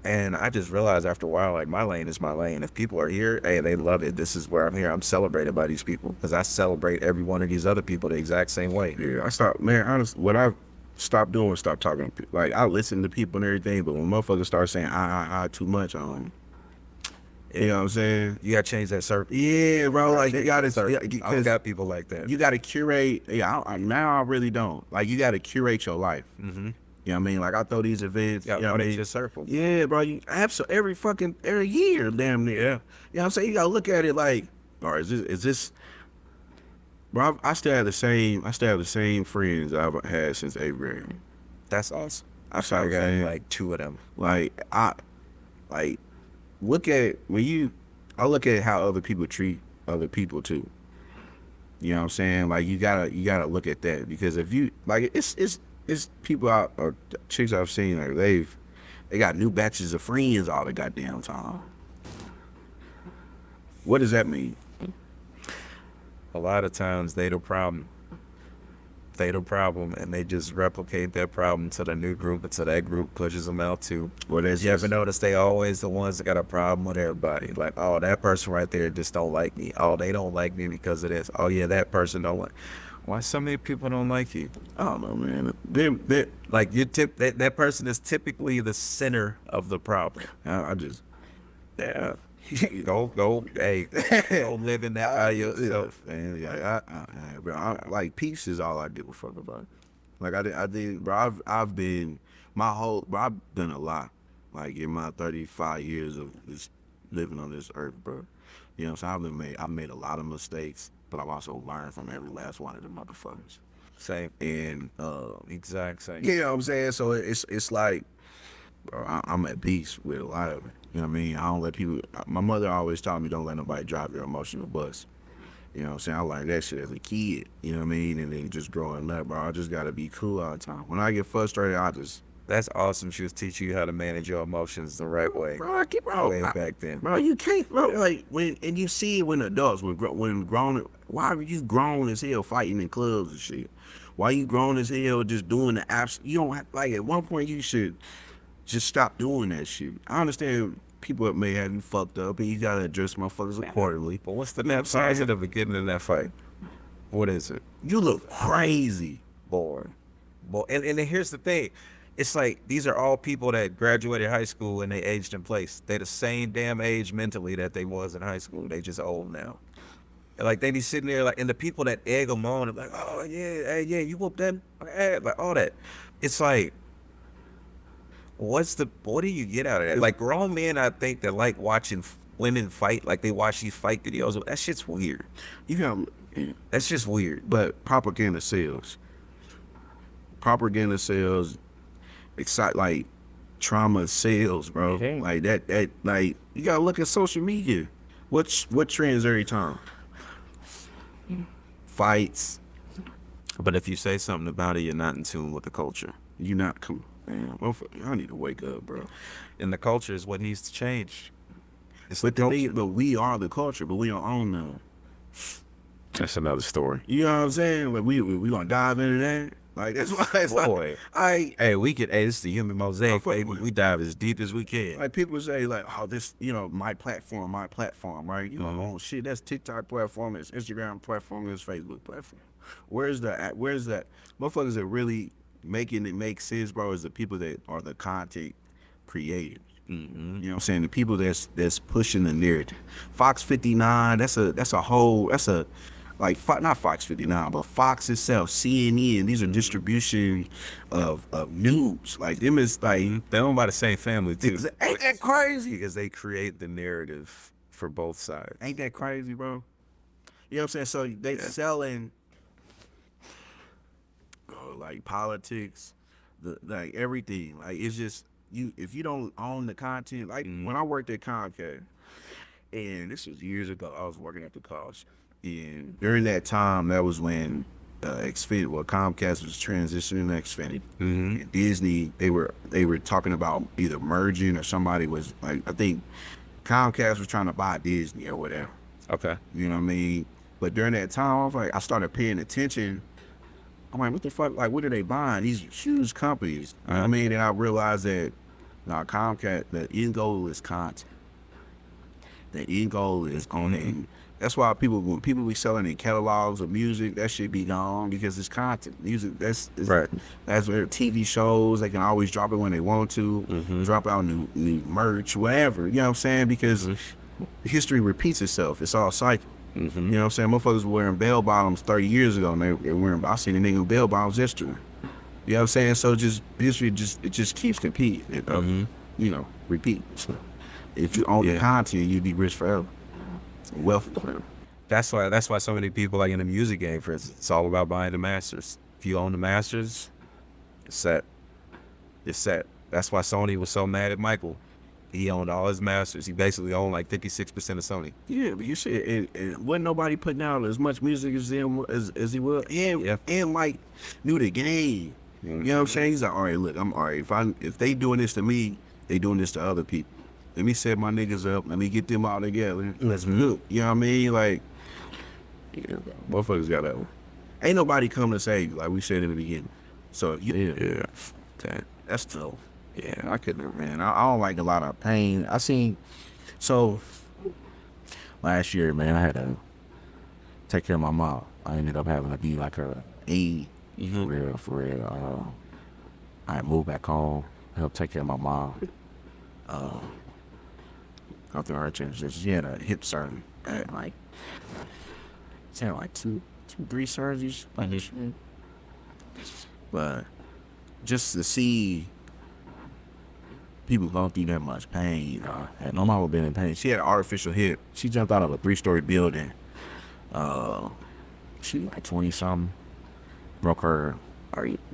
And I just realized after a while, like, my lane is my lane. If people are here, hey, they love it. This is where I'm here. I'm celebrated by these people because I celebrate every one of these other people the exact same way. Yeah, honestly, what I stopped doing was stop talking to people. Like, I listen to people and everything, but when motherfuckers start saying I too much, you know what I'm saying? You gotta change that circle. Yeah, bro. Like, you gotta, I got people like that. You gotta curate. Yeah, now I really don't. Like, you gotta curate your life. Mm-hmm. You know what I mean? Like, I throw these events. Yeah, you know what I mean? your circle. Yeah, bro. You every year, damn near. Yeah. You know what I'm saying? You gotta look at it like, or is this? Bro, I still have the same friends I've had since 8th grade. That's awesome. I got like 2 of them. Look at I look at how other people treat other people too. You know what I'm saying? Like, you gotta look at that, because if you like, it's people out, or chicks I've seen, like, they got new batches of friends all the goddamn time. What does that mean? A lot of times they the problem, and they just replicate that problem to the new group until that group pushes them out too. Well, you ever notice they always the ones that got a problem with everybody? Like, oh, that person right there just don't like me. Oh, they don't like me because of this. Oh yeah, that person don't like. Why so many people don't like you? I don't know, man. Like, that person is typically the center of the problem. I just go live in that by yourself. And yeah, bro, like, peace is all I give a fuck about. Like, I did, bro. I've been bro, I've done a lot. Like, in my 35 years of this living on this earth, bro. You know what I'm saying? I've made a lot of mistakes, but I've also learned from every last one of them motherfuckers. Same. And exact same. you know what I'm saying? So it's like, bro, I'm at peace with a lot of it. You know what I mean? I don't let people. My mother always taught me, don't let nobody drive your emotional bus. You know what I'm saying? I learned that shit as a kid. You know what I mean? And then just growing up, bro, I just gotta be cool all the time. When I get frustrated, That's awesome. She was teaching you how to manage your emotions the right way. Way back then. Bro, you can't, bro. Like, and you see it when adults, when grown. Why are you grown as hell fighting in clubs and shit? Why you grown as hell just doing the apps? You don't have, like, at one point you should just stop doing that shit. I understand people may have you fucked up and you gotta address motherfuckers accordingly. But what's the next size of the beginning of that fight? What is it? You look crazy. Boy. And then here's the thing. It's like these are all people that graduated high school and they aged in place. They're the same damn age mentally that they was in high school. They just old now. And like they be sitting there like, and the people that egg them on are like, oh yeah, hey, yeah, you whoop that, like all that. It's like, what do you get out of that? Like grown men, I think that like watching women fight, like they watch these fight videos. That shit's weird. You know, That's just weird. but propaganda sells. Propaganda sells. Excite like trauma sells, bro. Okay. Like that like you gotta look at social media. What trends every time? Fights. But if you say something about it, you're not in tune with the culture. You not come. Man, I need to wake up, bro. And the culture is what needs to change. It's But the culture. but we are the culture, but we don't own them. That's another story. You know what I'm saying? Like we gonna dive into that. Like that's why it's Boy. like Hey, this is the human mosaic, fuck baby. with it. We dive as deep as we can. like people say like, oh, this, you know, my platform, right? You know, oh shit, that's TikTok platform, it's Instagram platform, it's Facebook platform. Where's that? Motherfuckers that really making it make sense, bro, is the people that are the content creators. You know what I'm saying? The people that's pushing the narrative. Fox 59, that's a like not Fox 59, but Fox itself, CNN. These are distribution of news. Like them is like They're owned by the same family too. ain't that crazy? Because they create the narrative for both sides. Ain't that crazy, bro? You know what I'm saying? So they selling like politics, like everything. Like it's just if you don't own the content. Like when I worked at Comcast, and this was years ago, I was working at the college, and during that time, that was when Xfinity, Comcast was transitioning to Xfinity. And Disney, they were talking about either merging or somebody was like, I think Comcast was trying to buy Disney or whatever. Okay. You know what I mean? But during that time, I was like, I started paying attention. I'm like, what the fuck? Like, what are they buying? These huge companies. You know what I mean? And I realized that Comcast, the end goal is content. The end goal is on it. That's why when people be selling in catalogs of music, that should be gone because it's content. Music, that's Right. That's where TV shows, they can always drop it when they want to, drop out new merch, whatever. You know what I'm saying? Because history repeats itself. It's all cycle. You know what I'm saying? Motherfuckers were wearing bell bottoms 30 years ago, and they're wearing. I seen a nigga with bell bottoms yesterday. You know what I'm saying? So just history just keeps competing. You know, repeat. If you own the content, you'd be rich forever, wealthy forever. That's why so many people, like in the music game, for instance, it's all about buying the masters. If you own the masters, it's set. It's set. That's why Sony was so mad at Michael. He owned all his masters. He basically owned like 56% of Sony. Yeah, but you see, and wasn't nobody putting out as much music as him as he was, and Mike knew the game. You know what I'm saying? He's like, all right, look, I'm all right. If they doing this to me, they doing this to other people. Let me set my niggas up. Let me get them all together. Let's do. You know what I mean? Like, motherfuckers got that one. Ain't nobody come to save you, like we said in the beginning. So that's tough. Yeah, I couldn't, man. I don't like a lot of pain. So last year, man, I had to take care of my mom. I ended up having to be like her aide, for real. I moved back home, helped take care of my mom. After her transition, she had a hip surgery. She had like two, 3 surgeries. But just to see people going through that much pain, had no mama been in pain. She had an artificial hip. She jumped out of a 3-story building. She was like 20 something. Broke her.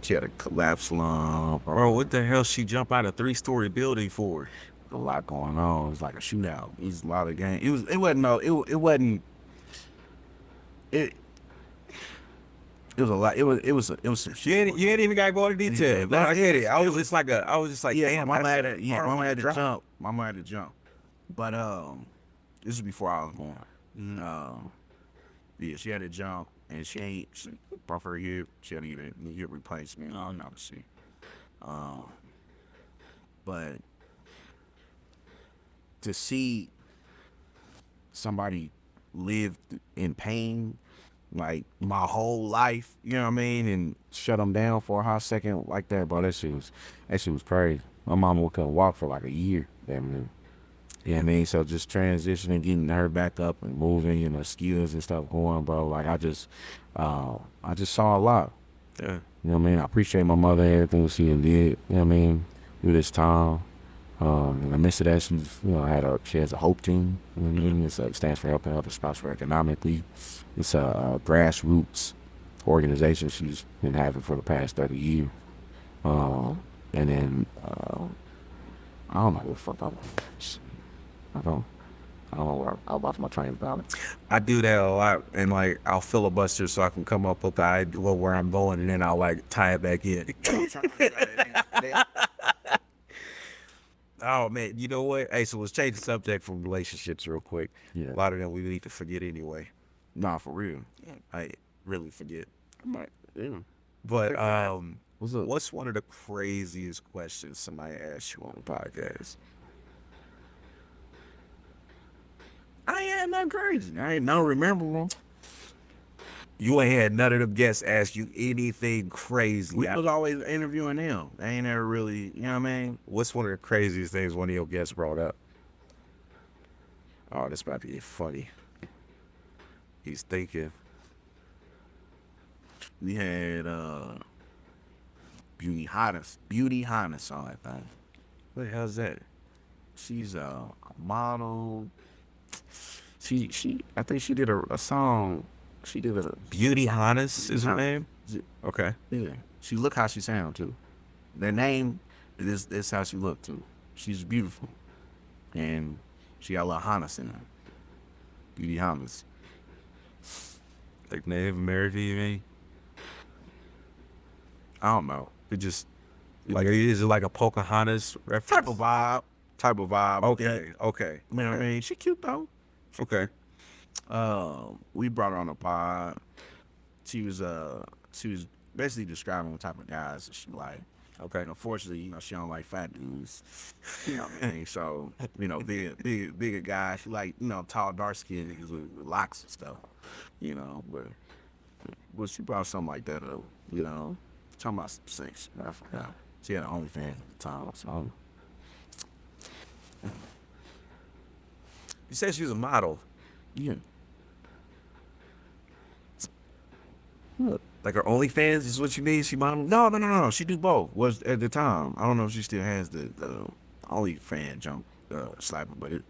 She had a collapse lung. Bro, what the hell she jump out a 3-story building for? A lot going on. It was like a shootout. It was a lot of game. It wasn't. It was a lot. It was. You ain't even got to go into detail. Yeah, I get it. I was just like, damn. Mama had to jump. Mama had to jump. But this is before I was born. Yeah, she had to jump, and she broke her hip. She had to get a hip replacement. I don't know. See. But to see somebody live in pain like my whole life, you know what I mean, and shut them down for a hot second like that, bro. That shit was crazy. My mama couldn't walk for like a year. Damn near. You know what I mean? So just transitioning, getting her back up and moving, you know, skills and stuff going, bro. Like I just saw a lot. Yeah. You know what I mean? I appreciate my mother and everything she did. You know what I mean? Through this time. In the midst of that, she's, you know, she has a HOPE team. You know what I mean? It stands for Helping Others Prosper Economically. It's a grassroots organization she's been having for the past 30 years. And then, I don't know what the fuck I don't know where I lost my train of thought. I do that a lot, and like I'll filibuster so I can come up with the idea where I'm going, and then I'll like tie it back in. Oh man, you know what? Hey, so let's change the subject from relationships real quick. Yeah. A lot of them we need to forget anyway. Nah, for real. I really forget. Yeah. But What's up? what's one of the craziest questions somebody asked you on the podcast? I ain't nothing crazy. I ain't no remember. You ain't had none of them guests ask you anything crazy. We was always interviewing them. They ain't ever really, you know what I mean? What's one of the craziest things one of your guests brought up? Oh, this might be funny. He's thinking. We had Beauty Highness on that thing. What the hell's that? She's a model. I think she did a song. She did a Beauty Hannes is her name? Okay. Yeah. She look how she sound too. Their name is how she look too. She's beautiful. And she got a little Hannes in her. Beauty Hannes. Like Native American, you mean? I don't know. It just Like, is it like a Pocahontas reference? type of vibe. Okay. You know what I mean? She cute though. Okay. We brought her on the pod. She was basically describing what type of guys she like. Okay. And unfortunately, you know, she don't like fat dudes. You know what I mean? So, you know, bigger guys. She like, you know, tall, dark skinned niggas with locks and stuff. You know, but she brought something like that up, you know. Talking about some sex. I forgot. She had an OnlyFans at the time. So You said she was a model. yeah. Like her OnlyFans is what you mean? She model? No. She do both. Was at the time. I don't know if she still has the OnlyFans jump slapping, but it.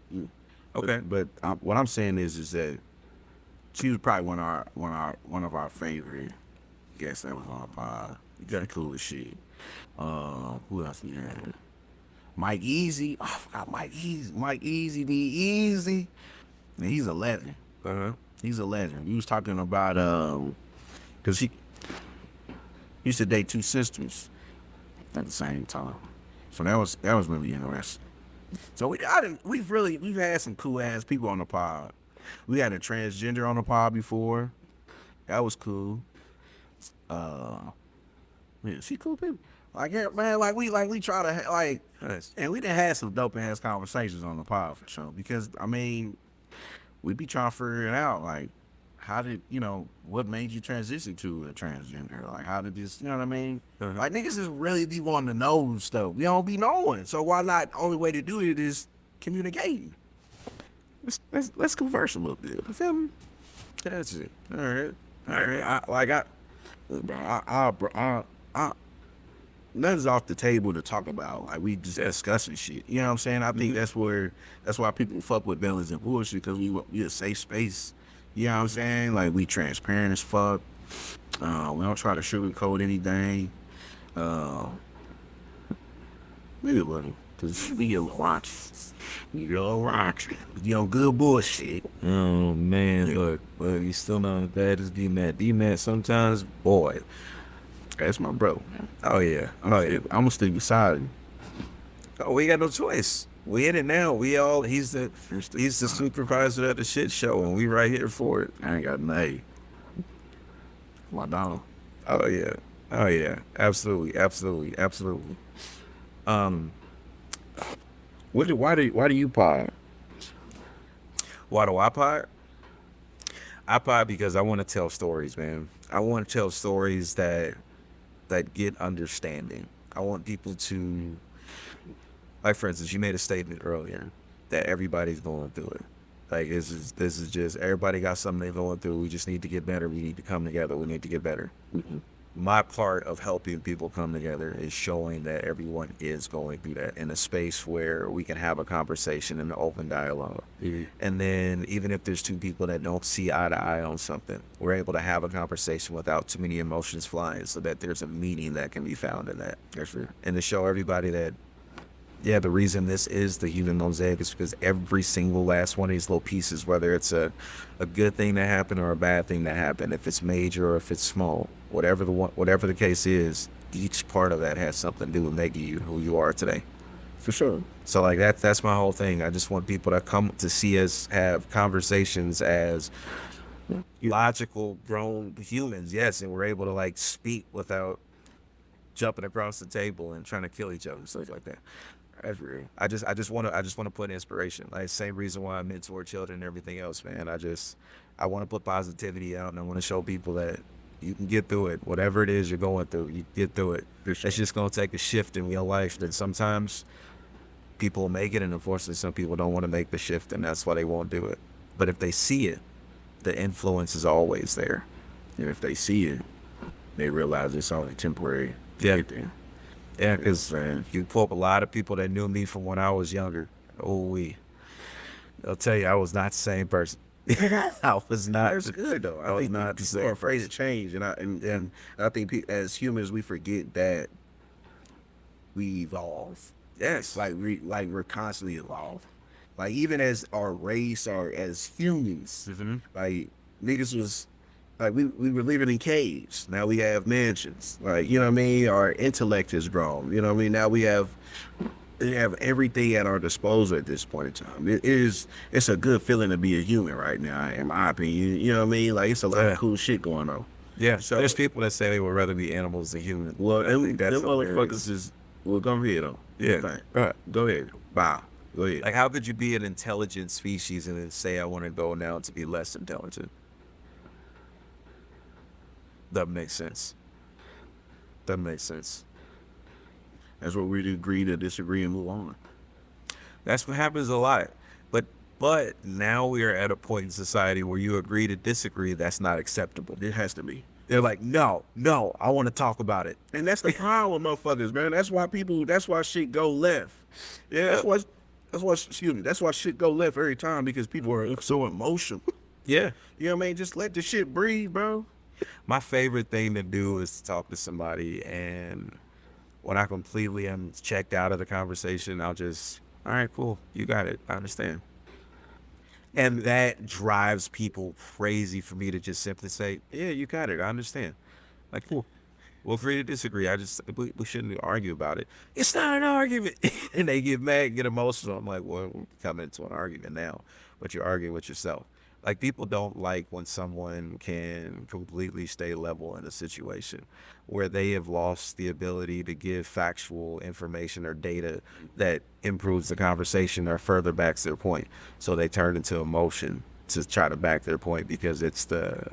Okay. But what I'm saying is that she was probably one of our favorite guests that was on our pod. Got cool as shit. Who else we had? Mike Easy. Oh, I forgot Mike Easy. Mike Easy, be easy. Man, he's a legend. He's a legend. We was talking about cause he used to date two sisters at the same time. So that was really interesting. So we've had some cool ass people on the pod. We had a transgender on the pod before. That was cool. Yeah, she cool people. Like, yeah, man, we try to Nice. and we done had some dope ass conversations on the pod for sure. Because I mean, we be trying to figure it out. Like, how did what made you transition to a transgender? Like, how did this? You know what I mean? Like, niggas just really be wanting to know stuff. We don't be knowing. So why not? The only way to do it is communicating. Let's converse a little bit. You feel me? That's it. All right. Nothing's off the table to talk about. Like, we just discussing shit. You know what I'm saying? I think that's why people fuck with Bellies and Bullshit, because we a safe space. You know what I'm saying? Like, we transparent as fuck. We don't try to sugarcoat anything. Maybe a little, because we get a little rocks. We get a little rocks. Good bullshit. Oh man, look, you still not as bad as D-Matt. D-Matt sometimes, boy. That's my bro. Oh yeah. I'm gonna stick beside him. Oh, we got no choice. We in it now. He's the supervisor of the shit show, and we right here for it. I ain't got nothing. My dog. Oh yeah. Absolutely. Why do you pod? Why do I pod? I probably because I want to tell stories, man. I want to tell stories that get understanding. I want people to, like, for instance, you made a statement earlier that everybody's going through it. Like, this is just everybody got something they're going through. We just need to get better. We need to come together. We need to get better. My part of helping people come together is showing that everyone is going through that in a space where we can have a conversation and an open dialogue. And then even if there's two people that don't see eye to eye on something, we're able to have a conversation without too many emotions flying, so that there's a meaning that can be found in that. That's true. And to show everybody that, yeah, the reason this is the human mosaic is because every single last one of these little pieces, whether it's a good thing that happened or a bad thing that happened, if it's major or if it's small, whatever the case is, each part of that has something to do with making you who you are today. For sure. So like that's my whole thing. I just want people to come to see us have conversations as logical grown humans, yes, and we're able to like speak without jumping across the table and trying to kill each other and stuff like that. That's real. I just want to put inspiration. Like same reason why I mentor children and everything else, man. I want to put positivity out, and I want to show people that you can get through it. Whatever it is you're going through, you get through it. Sure. It's just gonna take a shift in your life. That sometimes people make it, and unfortunately, some people don't want to make the shift, and that's why they won't do it. But if they see it, the influence is always there. And if they see it, they realize it's only temporary. Yeah. Get there. Yeah, because you pull up a lot of people that knew me from when I was younger. They'll tell you I was not the same person. I was not. That's good though. I think not. People are afraid to change, and I think as humans we forget that we evolve. Yes, Like we're constantly evolved. Like even as our race or as humans, like niggas was like we were living in caves. Now we have mansions. Like, you know what I mean? Our intellect has grown. You know what I mean? Now we have everything at our disposal at this point in time. It's a good feeling to be a human right now, in my opinion. You know what I mean? Like it's a lot of cool shit going on. Yeah. So there's people that say they would rather be animals than humans. Well, them that's motherfuckers is go ahead though. Yeah. Fine. Right. Go ahead. Wow. Go ahead. Like, how could you be an intelligent species and then say I want to go now to be less intelligent? Doesn't make sense. Doesn't make sense. That's what we agree to disagree and move on. That's what happens a lot. But now we are at a point in society where you agree to disagree. That's not acceptable. It has to be. They're like, no, I want to talk about it. And that's the problem with motherfuckers, man. That's why shit go left. Yeah. That's why shit go left every time, because people are so emotional. Yeah. You know what I mean? Just let the shit breathe, bro. My favorite thing to do is to talk to somebody, and when I completely am checked out of the conversation, I'll just, all right, cool, you got it, I understand. And that drives people crazy for me to just simply say, yeah, you got it, I understand. Like, cool. We'll agree to disagree. We shouldn't argue about it. It's not an argument. And they get mad, get emotional. I'm like, well, we're coming into an argument now, but you're arguing with yourself. Like, people don't like when someone can completely stay level in a situation where they have lost the ability to give factual information or data that improves the conversation or further backs their point. So they turn into emotion to try to back their point because it's the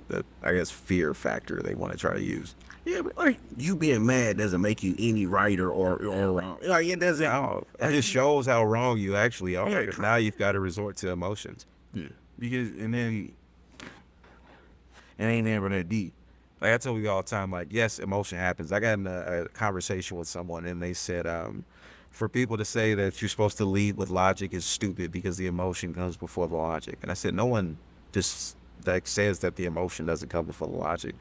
I guess, fear factor they want to try to use. Yeah, but like, you being mad doesn't make you any right or wrong. Like, it doesn't. No, it just shows how wrong you actually are. Yeah. Now you've got to resort to emotions. Yeah. Because, and then, it ain't never that deep. Like I tell you all the time, like, yes, emotion happens. I got in a conversation with someone, and they said, for people to say that you're supposed to lead with logic is stupid because the emotion comes before the logic. And I said, no one just like says that the emotion doesn't come before the logic,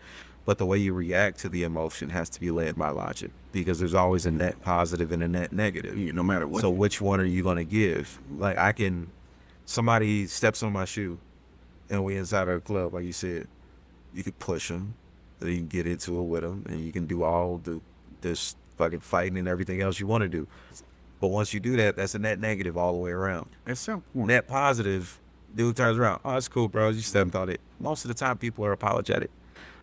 but the way you react to the emotion has to be led by logic, because there's always a net positive and a net negative. Yeah, no matter what. So which one are you going to give? Like, somebody steps on my shoe and we inside our club, like you said, you could push them, then you can get into it with them, and you can do all this fucking fighting and everything else you want to do. But once you do that, that's a net negative all the way around. That's so Net positive, dude turns around, oh, that's cool, bro, you stepped on it. Most of the time, people are apologetic.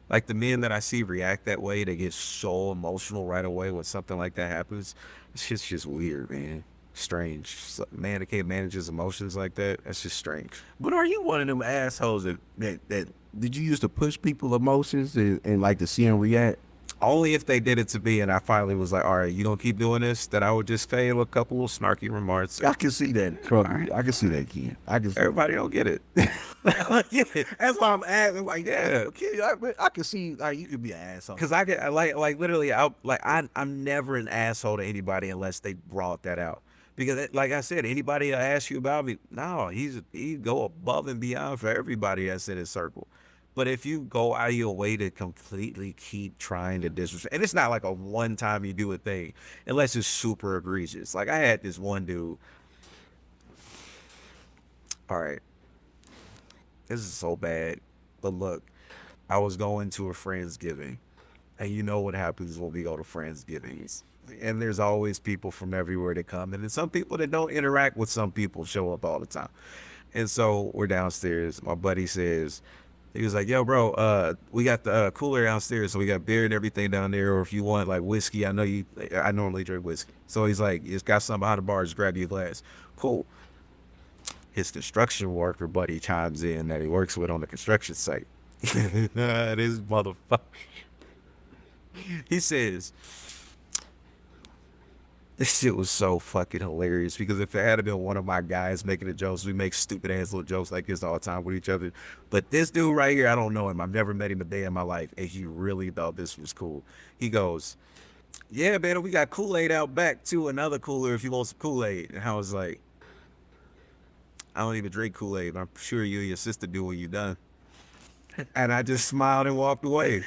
Like, the men that I see react that way, they get so emotional right away when something like that happens. It's just weird, man. Strange. Man that can't manage his emotions like that, that's just strange. But are you one of them assholes that Did you used to push people emotions and like to see them react? Only if they did it to me, and I finally was like, all right, you don't keep doing this, then I would just fail a couple of snarky remarks. I can see that. I can see that, kid. I can see Everybody don't get it. I get it. That's why I'm asking. Like, Yeah. yeah, kid, I can see like you could be an asshole. Cause I get like literally I'm never an asshole to anybody unless they brought that out. Because like I said, anybody that asks you about me, no, he go above and beyond for everybody that's in his circle. But if you go out of your way to completely keep trying to disrespect, and it's not like a one time you do a thing, unless it's super egregious. Like I had this one dude. All right, this is so bad, but look, I was going to a Friendsgiving. And you know what happens when we go to Friendsgivings. And there's always people from everywhere that come. And then some people that don't interact with some people show up all the time. And so we're downstairs. My buddy says, he was like, yo, bro, we got the cooler downstairs. So we got beer and everything down there. Or if you want like whiskey, I normally drink whiskey. So he's like, it's got something behind the bar, just grab your glass. Cool. His construction worker buddy chimes in that he works with on the construction site. This motherfucker. He says, this shit was so fucking hilarious because if it had been one of my guys making the jokes, we make stupid ass little jokes like this all the time with each other. But this dude right here, I don't know him. I've never met him a day in my life. And he really thought this was cool. He goes, yeah, man, we got Kool-Aid out back too. Another cooler if you want some Kool-Aid. And I was like, I don't even drink Kool-Aid. I'm sure you and your sister do when you're done. And I just smiled and walked away.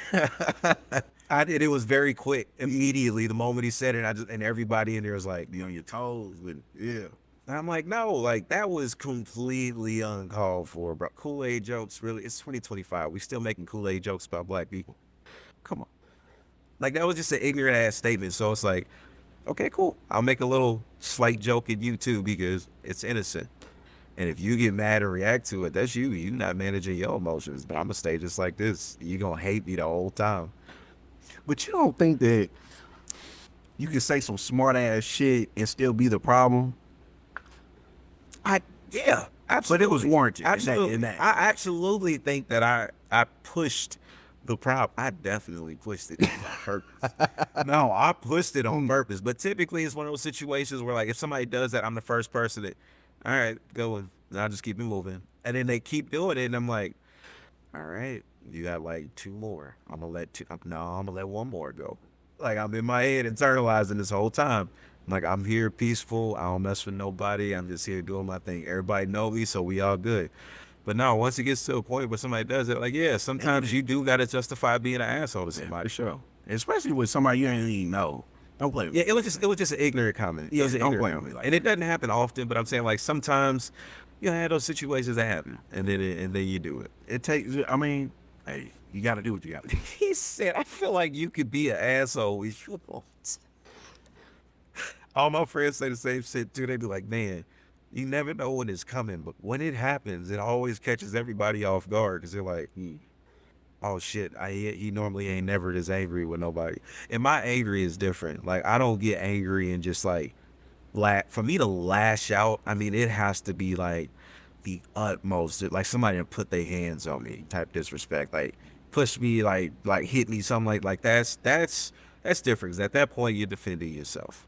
I did. It was very quick. Immediately, the moment he said it, and everybody in there was like, Be on your toes, but yeah. and I'm like, no, like that was completely uncalled for, bro. Kool-Aid jokes, really? It's 2025. We still making Kool-Aid jokes about black people. Come on. Like that was just an ignorant ass statement. So it's like, okay, cool. I'll make a little slight joke at you too because it's innocent. And if you get mad and react to it, that's you. You're not managing your emotions. But I'm gonna stay just like this. You gonna hate me the whole time. But you don't think that you can say some smart ass shit and still be the problem? Yeah, absolutely. But it was warranted. Absolutely. In that. I absolutely think that I pushed the problem. I definitely pushed it on purpose. No, I pushed it on purpose. But typically, it's one of those situations where, like, if somebody does that, I'm the first person that, all right, go and I'll just keep it moving. And then they keep doing it, and I'm like, all right, you got like two more. I'm gonna let one more go. Like I'm in my head internalizing this whole time. I'm like, I'm here peaceful. I don't mess with nobody. I'm just here doing my thing. Everybody know me, so we all good. But no, once it gets to a point where somebody does it, like, yeah, sometimes you do gotta justify being an asshole to somebody. For sure. Especially with somebody you ain't even know. Don't play with me. Yeah, it was just an ignorant comment. It was an Don't ignorant play comment. with me like And it doesn't happen often, but I'm saying like sometimes you have those situations that happen, and then you do it. It takes, I mean, hey, you got to do what you got to do. He said, I feel like you could be an asshole if you want. All my friends say the same shit too. They be like, man, you never know when it's coming, but when it happens, it always catches everybody off guard because they're like, oh shit, he normally ain't never this angry with nobody. And my angry is different. Like, I don't get angry and just like, for me to lash out, I mean, it has to be like the utmost, like somebody to put their hands on me type disrespect, like push me, like hit me, something like that's different. 'Cause at that point you're defending yourself.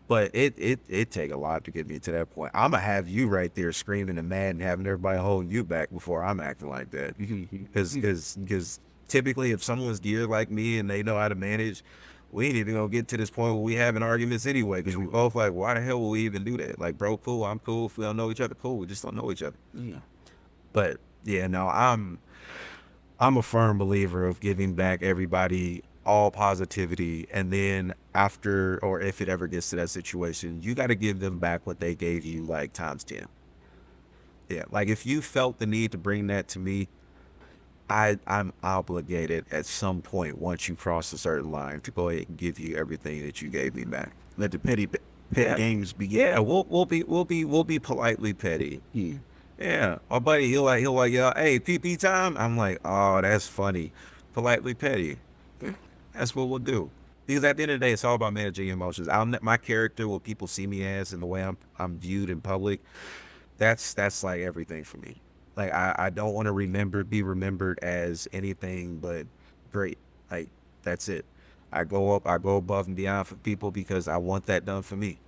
But it take a lot to get me to that point. I'm gonna have you right there screaming and mad and having everybody holding you back before I'm acting like that. Because typically if someone's geared like me and they know how to manage, we ain't even gonna get to this point where we having arguments anyway. Because we both like, why the hell will we even do that? Like, bro, cool, I'm cool. If we don't know each other, cool. We just don't know each other. Yeah. But yeah, no, I'm a firm believer of giving back everybody all positivity, and then after, or if it ever gets to that situation, you got to give them back what they gave you, like times 10. Yeah, like if you felt the need to bring that to me, I'm obligated at some point once you cross a certain line to go ahead and give you everything that you gave me back. Let the pet games begin. Yeah, we'll be politely petty. Yeah, my buddy, he'll like, yo, hey, PP time. I'm like, oh, that's funny. Politely petty. That's what we'll do. Because at the end of the day, it's all about managing emotions. My character, what people see me as, and the way I'm viewed in public, that's like everything for me. Like I don't want to be remembered as anything but great. Like that's it. I go above and beyond for people because I want that done for me.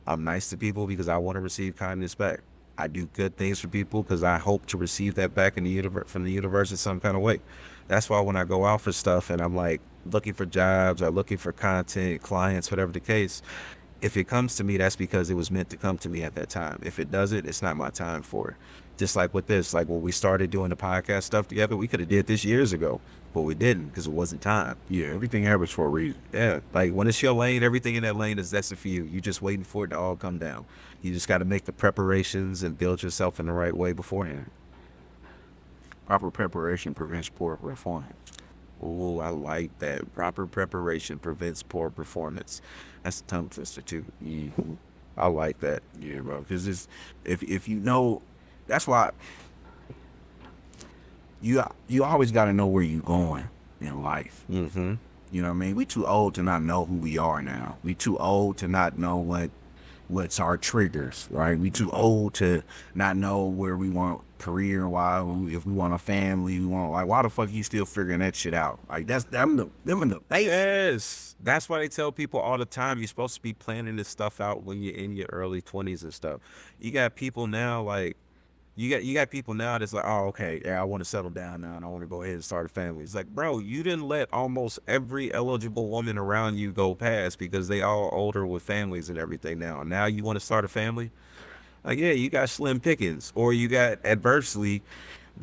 I'm nice to people because I want to receive kindness back. I do good things for people because I hope to receive that back in the universe from the universe in some kind of way. That's why when I go out for stuff and I'm like looking for jobs or looking for content, clients, whatever the case, if it comes to me, that's because it was meant to come to me at that time. If it doesn't, it's not my time for it. Just like with this, like when we started doing the podcast stuff together, we could have did this years ago, but we didn't because it wasn't time. Yeah, everything happens for a reason. Yeah, like when it's your lane, everything in that lane is destined for you. You're just waiting for it to all come down. You just got to make the preparations and build yourself in the right way beforehand. Proper preparation prevents poor performance. Oh, I like that. Proper preparation prevents poor performance. That's a tongue twister too. Yeah, I like that. yeah, bro. Because it's if you know, that's why you always got to know where you're going in life. Mm-hmm. You know what I mean? We too old to not know who we are now. We too old to not know what's our triggers, right? We too old to not know where we want career, why, if we want a family, we want, like, why the fuck you still figuring that shit out? Like, that's them in the Yes. That's why they tell people all the time you're supposed to be planning this stuff out when you're in your early 20s and stuff. You got people now like you got people now that's like, oh, okay, yeah, I want to settle down now and I want to go ahead and start a family. It's like, bro, you didn't let almost every eligible woman around you go past because they all older with families and everything now. Now you want to start a family? Like, yeah, you got slim pickings, or you got adversely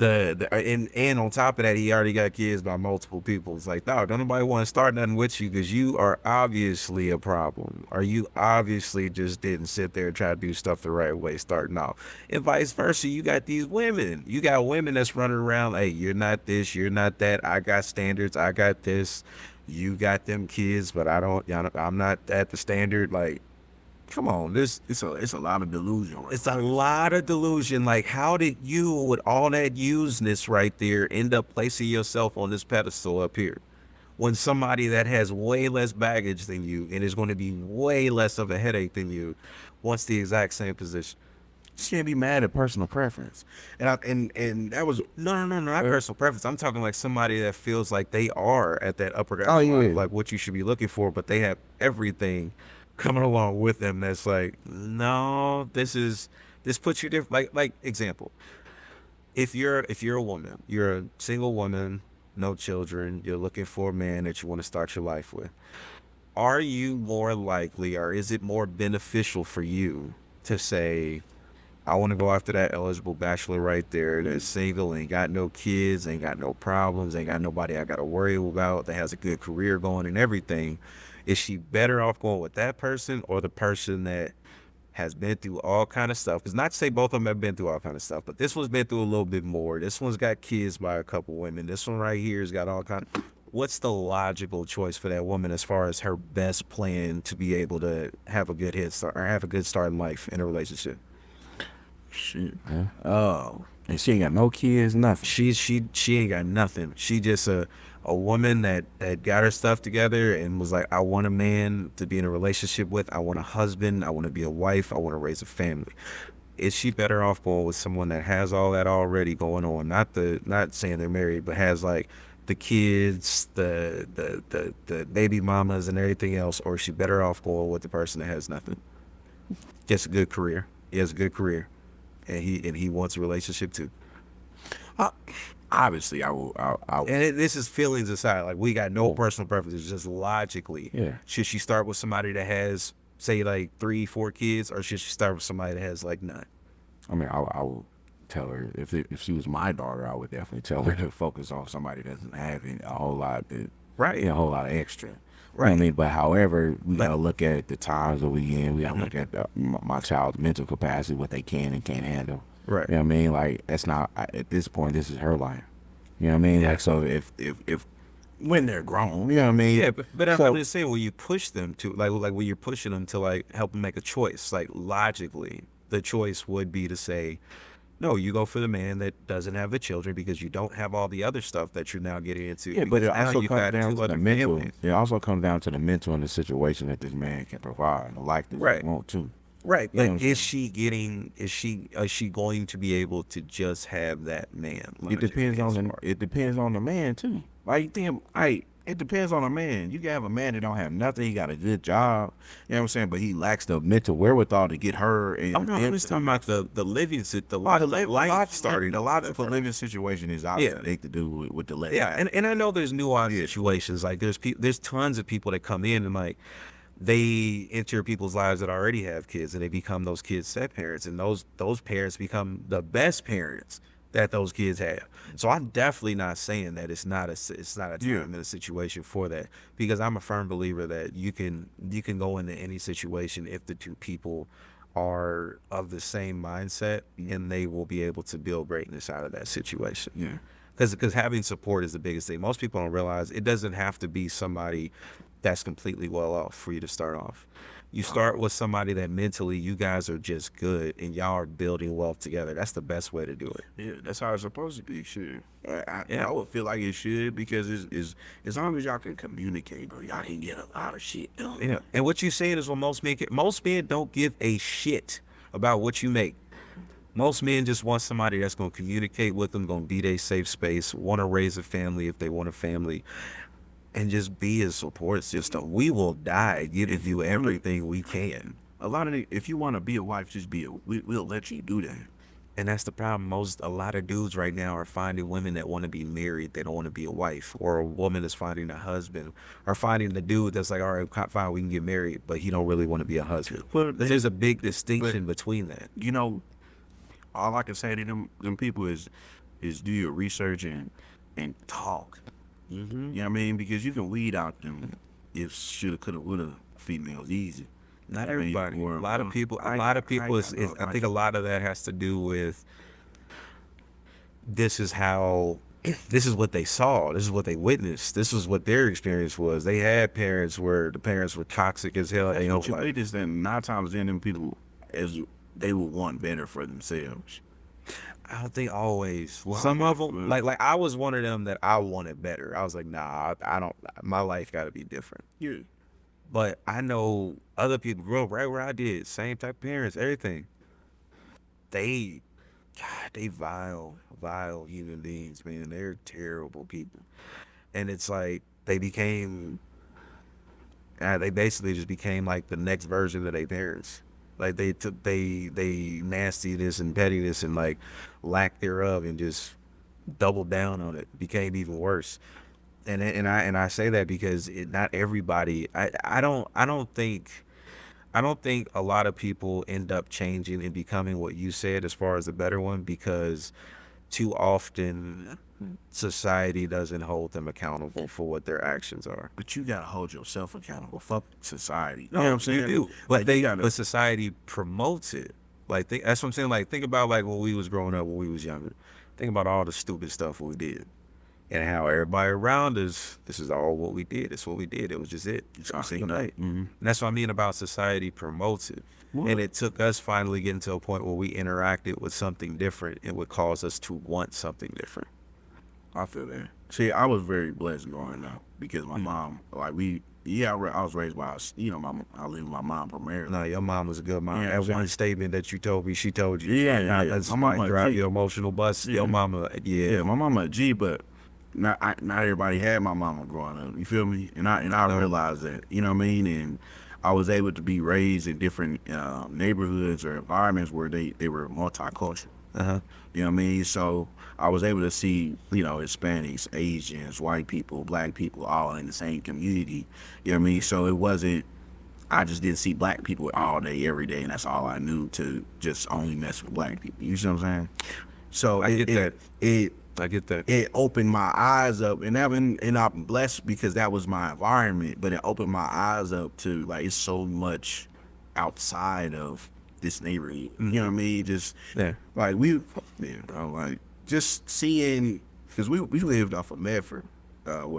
and on top of that, he already got kids by multiple people. It's like, no, don't nobody want to start nothing with you because you are obviously a problem, or you obviously just didn't sit there and try to do stuff the right way starting off. And vice versa, you got these women. You got women that's running around, hey, you're not this, you're not that. I got standards, I got this. You got them kids, but I'm not at the standard. Like, come on, it's a lot of delusion. Right? it's a lot of delusion. Like, how did you, with all that useness right there, end up placing yourself on this pedestal up here? When somebody that has way less baggage than you and is going to be way less of a headache than you wants the exact same position. You can't be mad at personal preference. And that was No, not personal preference. I'm talking like somebody that feels like they are at that upper Oh, yeah. like what you should be looking for, but they have everything coming along with them that's like, no, this puts you different. Like example, if you're a woman, you're a single woman, no children, you're looking for a man that you want to start your life with, are you more likely, or is it more beneficial for you to say, I want to go after that eligible bachelor right there that's single, ain't got no kids, ain't got no problems, ain't got nobody I got to worry about, that has a good career going and everything? Is she better off going with that person or the person that has been through all kind of stuff? Because not to say both of them have been through all kind of stuff, but this one's been through a little bit more. This one's got kids by a couple women. This one right here has got all kind of... What's the logical choice for that woman as far as her best plan to be able to have a good head start or have a good start in life in a relationship? shit, man. Oh, and she ain't got no kids, nothing. She ain't got nothing. She just a woman that got her stuff together and was like, I want a man to be in a relationship with. I want a husband. I want to be a wife. I want to raise a family. Is she better off going with someone that has all that already going on? Not saying they're married, but has like the kids, the baby mamas and everything else, or is she better off going with the person that has nothing? Just a good career. He has a good career, and he wants a relationship too. Obviously, I will. And this is feelings aside. Like, we got no personal preferences. Just logically, Yeah. should she start with somebody that has, say, like 3-4 kids, or should she start with somebody that has like none? I mean, I would tell her if she was my daughter, I would definitely tell her to focus on somebody that doesn't have a whole lot, Right. a whole lot of extra. Right. I mean, but however, we gotta look at the times that we in. We gotta look at my child's mental capacity, what they can and can't handle. Right. You know what I mean? Like, that's not at this point. This is her life. You know what I mean? Yeah. Like, so if when they're grown, you know what I mean? Yeah, but I'm So- just saying, when you push them to like when you're pushing them to like help them make a choice, like logically, the choice would be to say, no, you go for the man that doesn't have the children because you don't have all the other stuff that you're now getting into. Yeah, but Because it now also you've comes got down two to other the mental. families. It also comes down to the mental and the situation that this man can provide, the life that Right. he want to. Right. You know what But I'm saying? is she going to be able to just have that man? It depends on the man too. Like you think, it depends on the man. You can have a man that don't have nothing. He got a good job. You know what I'm saying? But he lacks the mental wherewithal to get her. And I'm just talking about the living the life starting. A lot of the living situation is obviously to do with the lady. Yeah, and I know there's nuanced situations. Like there's tons of people that come in and like they enter people's lives that already have kids and they become those kids' step parents, and those parents become the best parents that those kids have. So I'm definitely not saying that it's not a time in a situation for that, because I'm a firm believer that you can go into any situation if the two people are of the same mindset, and they will be able to build greatness out of that situation. Yeah. Because having support is the biggest thing. Most people don't realize it doesn't have to be somebody that's completely well off for you to start off. You start with somebody that mentally you guys are just good and y'all are building wealth together. That's the best way to do it. Yeah, that's how it's supposed to be. Sure. I would feel like it should, because it's as long as y'all can communicate, bro, y'all can get a lot of shit done. Yeah. And what you're saying is what most men don't give a shit about what you make. Most men just want somebody that's going to communicate with them, going to be their safe space, want to raise a family if they want a family, and just be a support system. We will die giving you everything we can. If you want to be a wife, just we'll let you do that. And that's the problem. A lot of dudes right now are finding women that want to be married. They don't want to be a wife. Or a woman is finding a husband, or finding the dude that's like, all right, fine, we can get married, but he don't really want to be a husband. Well, there's a big distinction between that. You know, all I can say to them people is do your research and talk. Mm-hmm. You know what I mean? Because you can weed out them if shoulda, coulda, woulda females easy. Not everybody. A lot of people. I think a lot of that has to do with this is what they saw. This is what they witnessed. This is what their experience was. They had parents where the parents were toxic as hell. You just then 9 times 10 them people, as they would want better for themselves. I don't think always. Some of them, like I was one of them that I wanted better. I was like, nah, I don't. My life got to be different. Yeah. But I know other people grew up right where I did, same type of parents, everything. They vile human beings, man. They're terrible people, and it's like they basically just became like the next version of their parents. Like they took they nastiness and pettiness and like lack thereof and just doubled down on it. Became even worse. And I say that because not everybody. I don't think a lot of people end up changing and becoming what you said as far as the better one, because too often society doesn't hold them accountable for what their actions are. But you gotta hold yourself accountable. Fuck society. You know what I'm saying? You do. But society promotes it. Like that's what I'm saying. Like think about like when we was growing up, when we was younger. Think about all the stupid stuff we did, and how everybody around us. This is all what we did. It's what we did. It was just it. And that's what I mean about society promotes it. What? And it took us finally getting to a point where we interacted with something different. It would cause us to want something different. I feel that. See, I was very blessed growing up because my mom, like I was raised by, I lived with my mom primarily. No, your mom was a good mom. Yeah, that one statement that you told me, she told you. Yeah. That's my mama drive your emotional bus. Yeah. Your mama, yeah, my mama a G, but not everybody had my mama growing up. You feel me? And I realized that, you know what I mean? And I was able to be raised in different neighborhoods or environments where they were multicultural. You know what I mean? So I was able to see, Hispanics, Asians, white people, black people, all in the same community. You know what I mean? So it wasn't, I just didn't see black people all day, every day, and that's all I knew, to just only mess with black people. You see what I'm saying? So I get that. It opened my eyes up, and I'm blessed because that was my environment, but it opened my eyes up to, like, it's so much outside of this neighborhood. You know what I mean? Just, like, just seeing, because we lived off of Medford,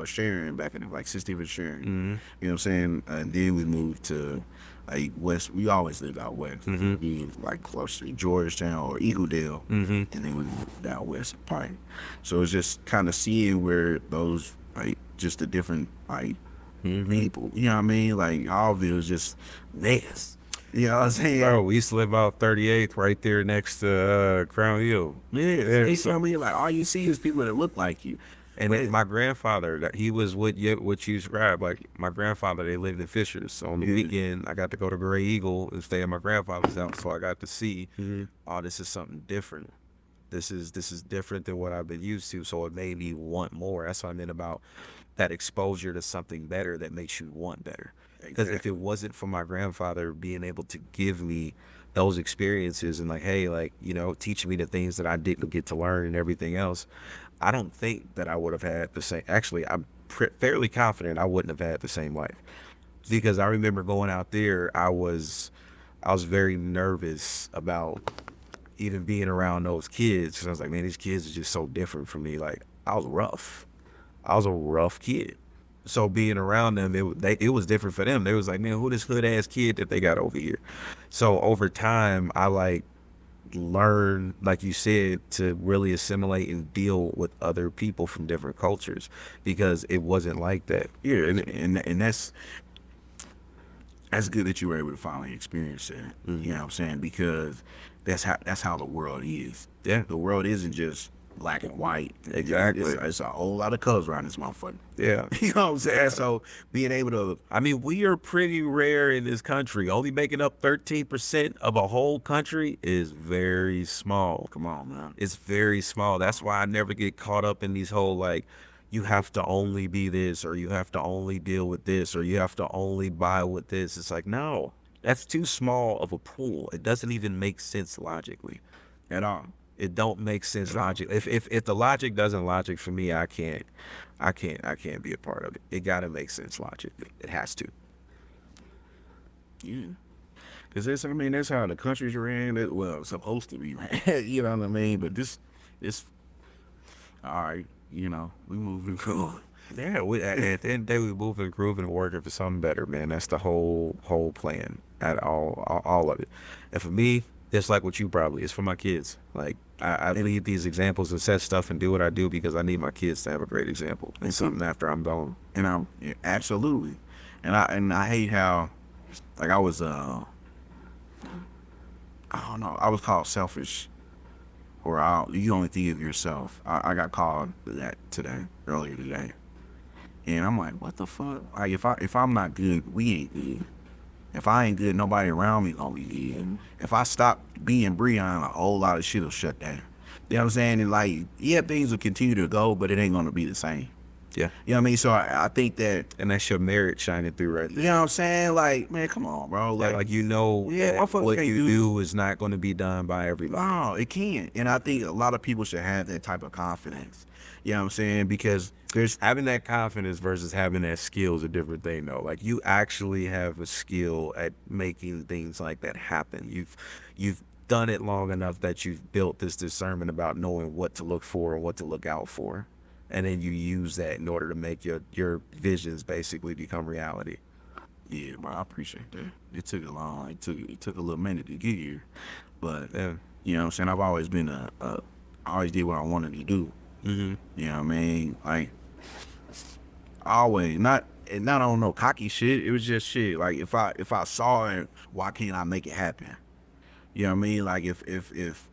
Sharon, back in, like, 16th Sharon. You know what I'm saying? And then we moved to, like, west. We always lived out west. We, like, close to Georgetown or Eagledale. And then we moved down west of Pine. So it's just kind of seeing where those, like, just the different, like, people, you know what I mean? Like, Allville is just niggas. You know what I'm saying? Bro, we used to live out 38th right there next to Crown Hill. Yeah. I mean, like, all you see is people that look like you. And my grandfather, that he was what you described. Like my grandfather, they lived in Fishers. So on the weekend, I got to go to Gray Eagle and stay at my grandfather's house. So I got to see, oh, this is something different. This is different than what I've been used to. So it made me want more. That's what I meant about that exposure to something better that makes you want better. Because if it wasn't for my grandfather being able to give me those experiences and like, hey, like, you know, teaching me the things that I didn't get to learn and everything else, I don't think that I would have had the same. Actually, I'm fairly confident I wouldn't have had the same life, because I remember going out there. I was very nervous about even being around those kids, because I was like, man, these kids are just so different from me. Like I was rough. I was a rough kid. So being around them, it was different for them. They was like, man, who this hood ass kid that they got over here? So over time, I like learn, like you said, to really assimilate and deal with other people from different cultures, because it wasn't like that. Yeah, and that's good that you were able to finally experience that. You know what I'm saying? Because that's how the world is. Yeah. The world isn't just black and white. Exactly. It's a whole lot of colors around this motherfucker. Yeah. You know what I'm saying? So being able to, I mean, we are pretty rare in this country. Only making up 13% of a whole country is very small. come on, man. It's very small. That's why I never get caught up in these whole, like, you have to only be this, or you have to only deal with this, or you have to only buy with this. It's like, no, that's too small of a pool. It doesn't even make sense logically At all. It don't make sense logic. If the logic doesn't logic for me, I can't be a part of it. It gotta make sense logically. It has to. Yeah. Cause that's how the countries are in. It's supposed to be, man. You know what I mean? But this, all right. You know, we moving cool. Yeah, at the end of the day, we moving, grooving, and working for something better, man. That's the whole plan. At all of it. And for me, it's like what you probably, it's for my kids. Like I lead these examples and set stuff and do what I do because I need my kids to have a great example and something after I'm gone. And absolutely. And I hate how, like, I was I don't know, I was called selfish, or you only think of yourself. I got called that earlier today, and I'm like, what the fuck? Like, if I'm not good, we ain't good. If I ain't good, nobody around me gonna be good. If I stop being Brion, a whole lot of shit will shut down. You know what I'm saying? And like, yeah, things will continue to go, but it ain't gonna be the same. Yeah. You know what I mean? So I think that, and that's your merit shining through right there. You know what I'm saying? Like, man, come on, bro. Like you know, yeah, what you do is not going to be done by everybody. No, it can't. And I think a lot of people should have that type of confidence. You know what I'm saying? Because there's having that confidence versus having that skill is a different thing, though. Like, you actually have a skill at making things like that happen. You've done it long enough that you've built this discernment about knowing what to look for and what to look out for. And then you use that in order to make your visions basically become reality. Yeah, bro, I appreciate that. It took it took a little minute to get here, but Yeah. you know what I'm saying? I've always been I always did what I wanted to do. Mm-hmm. You know what I mean? Like, always not on no cocky shit. It was just shit. Like, if I saw it, why can't I make it happen? You know what I mean? Like, if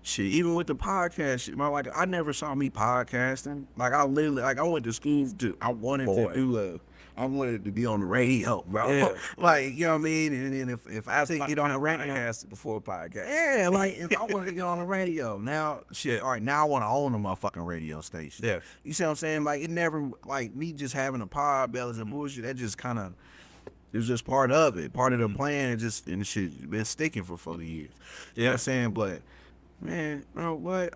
shit, even with the podcast shit, man, like, I never saw me podcasting. Like, I literally, like, I went to school I wanted to be on the radio, bro. Yeah. Like, you know what I mean? And then if I think get on the radio, Podcast before podcast. yeah, like, if I want to get on the radio, now, shit, all right, now I want to own a motherfucking radio station. Yeah. You see what I'm saying? Like, it never, like, me just having a pod, Bellies and Bullshit, that just kind of, it was just part of it, part of the plan, and the shit been sticking for 40 years. You know what I'm saying? But, man, bro, what?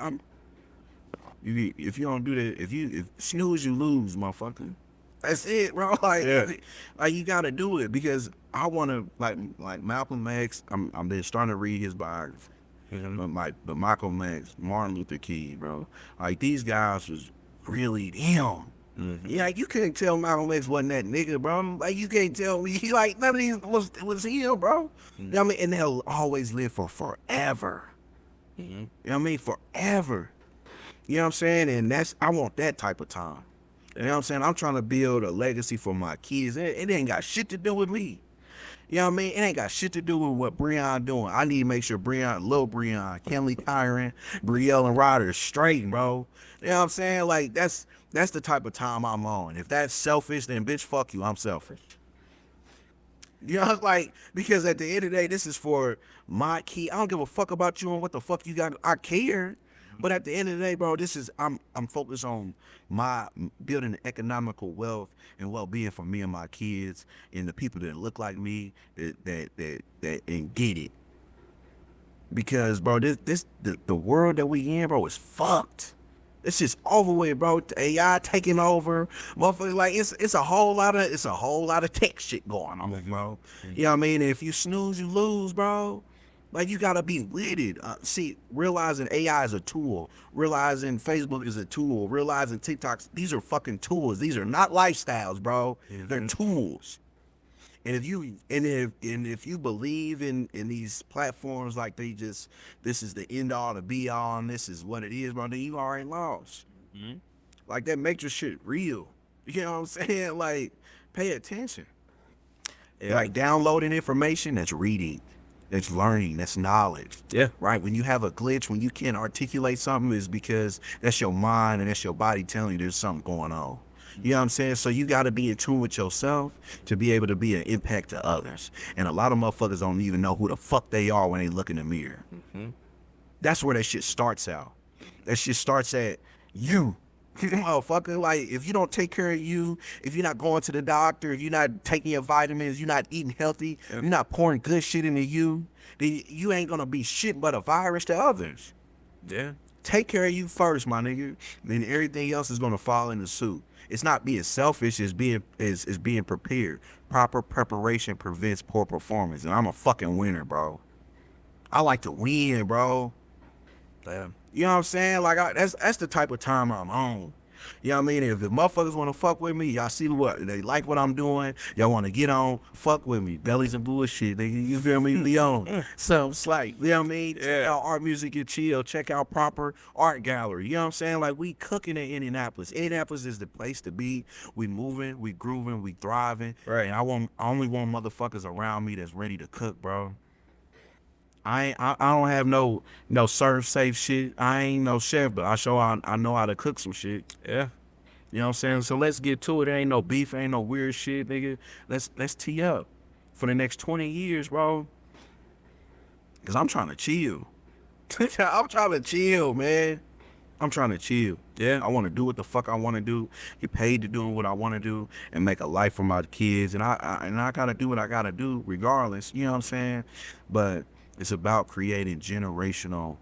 If you don't do that, if snooze, you lose, motherfucker. That's it, bro. Like, Yeah. like, you gotta do it, because I want to, like Malcolm X. I'm been starting to read his biography. Mm-hmm. But Malcolm X, Martin Luther King, bro. Like, these guys was really them. Mm-hmm. Yeah, like, you couldn't tell Malcolm X wasn't that nigga, bro. Like, you can't tell me, like, none of these was him, bro. Mm-hmm. You know what I mean? And they'll always live for forever. Mm-hmm. You know what I mean? Forever. You know what I'm saying? And I want that type of time. You know what I'm saying? I'm trying to build a legacy for my kids. It ain't got shit to do with me. You know what I mean? It ain't got shit to do with what Brion doing. I need to make sure Lil Brion, Kenley Kyron, Brielle and Ryder is straight, bro. You know what I'm saying? Like, that's the type of time I'm on. If that's selfish, then bitch, fuck you. I'm selfish. You know, like, because at the end of the day, this is for my key. I don't give a fuck about you and what the fuck you got. I care. But at the end of the day, bro, I'm focused on my building economical wealth and well-being for me and my kids and the people that look like me that and get it. Because, bro, the world that we in, bro, is fucked. It's just over with, bro. AI taking over, motherfuckers. Like it's a whole lot of tech shit going on, bro. You know what I mean? And if you snooze, you lose, bro. Like, you gotta be with it. See, realizing AI is a tool, realizing Facebook is a tool, realizing TikToks, these are fucking tools. These are not lifestyles, bro. They're tools. And if you believe in these platforms like this is the end all to be all, and this is what it is, bro, then you already lost. Like, that makes your shit real. You know what I'm saying? Like, pay attention. Like, downloading information, that's reading. That's learning, that's knowledge. Yeah. Right? When you have a glitch, when you can't articulate something, is because that's your mind and that's your body telling you there's something going on. You know what I'm saying? So you got to be in tune with yourself to be able to be an impact to others. And a lot of motherfuckers don't even know who the fuck they are when they look in the mirror. That's where that shit starts out. That shit starts at you. Motherfucker, like, if you don't take care of you, if you're not going to the doctor, if you're not taking your vitamins, you're not eating healthy, you're not pouring good shit into you, then you ain't gonna be shit but a virus to others. Yeah. Take care of you first, my nigga. Then everything else is gonna fall into suit. It's not being selfish, it's being prepared. Proper preparation prevents poor performance. And I'm a fucking winner, bro. I like to win, bro. Damn. You know what I'm saying? Like, that's the type of time I'm on. You know what I mean? If the motherfuckers want to fuck with me, y'all see what they like what I'm doing, y'all want to get on, fuck with me. Bellies and Bullshit, you feel me? Leon. So it's like, you know what I mean? Check out Art Music and Chill. Check out Proper Art Gallery. You know what I'm saying? Like, we cooking in Indianapolis. Indianapolis is the place to be. We moving, we grooving, we thriving. Right. And I only want motherfuckers around me that's ready to cook, bro. I don't have no serve safe shit. I ain't no chef, but I know how to cook some shit. Yeah. You know what I'm saying? So let's get to it. There ain't no beef, ain't no weird shit, nigga. Let's tee up for the next 20 years, bro. Cause I'm trying to chill. I'm trying to chill, man. I'm trying to chill. Yeah. I want to do what the fuck I want to do, get paid to doing what I want to do, and make a life for my kids. And I gotta do what I gotta do regardless. You know what I'm saying? But it's about creating generational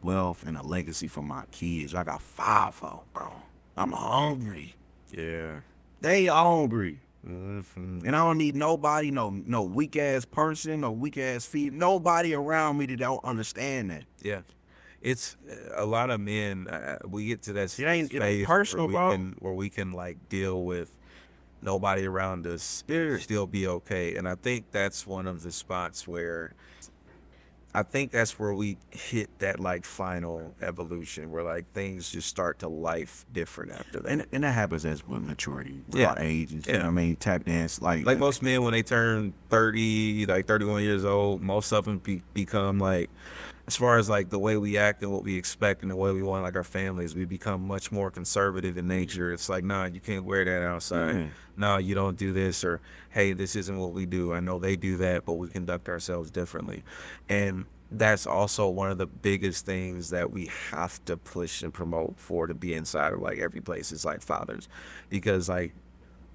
wealth and a legacy for my kids. I got 5 of them, bro. I'm hungry. Yeah. They hungry. And I don't need nobody, no weak ass person, no weak ass feet, nobody around me that don't understand that. Yeah. It's a lot of men, we get to that ain't space personal, where we can like deal with nobody around us, still be okay. And I think that's one of the spots where we hit that like final evolution where like things just start to life different after that. And that happens as with maturity, Yeah. age. And Yeah. I mean, tap dance, like most men when they turn 30, like 31 years old, most of them become like, as far as like the way we act and what we expect and the way we want like our families, we become much more conservative in nature. It's like, nah, you can't wear that outside. Yeah. No, you don't do this, or hey, this isn't what we do. I know they do that, but we conduct ourselves differently. And that's also one of the biggest things that we have to push and promote for to be inside of like every place is like fathers, because like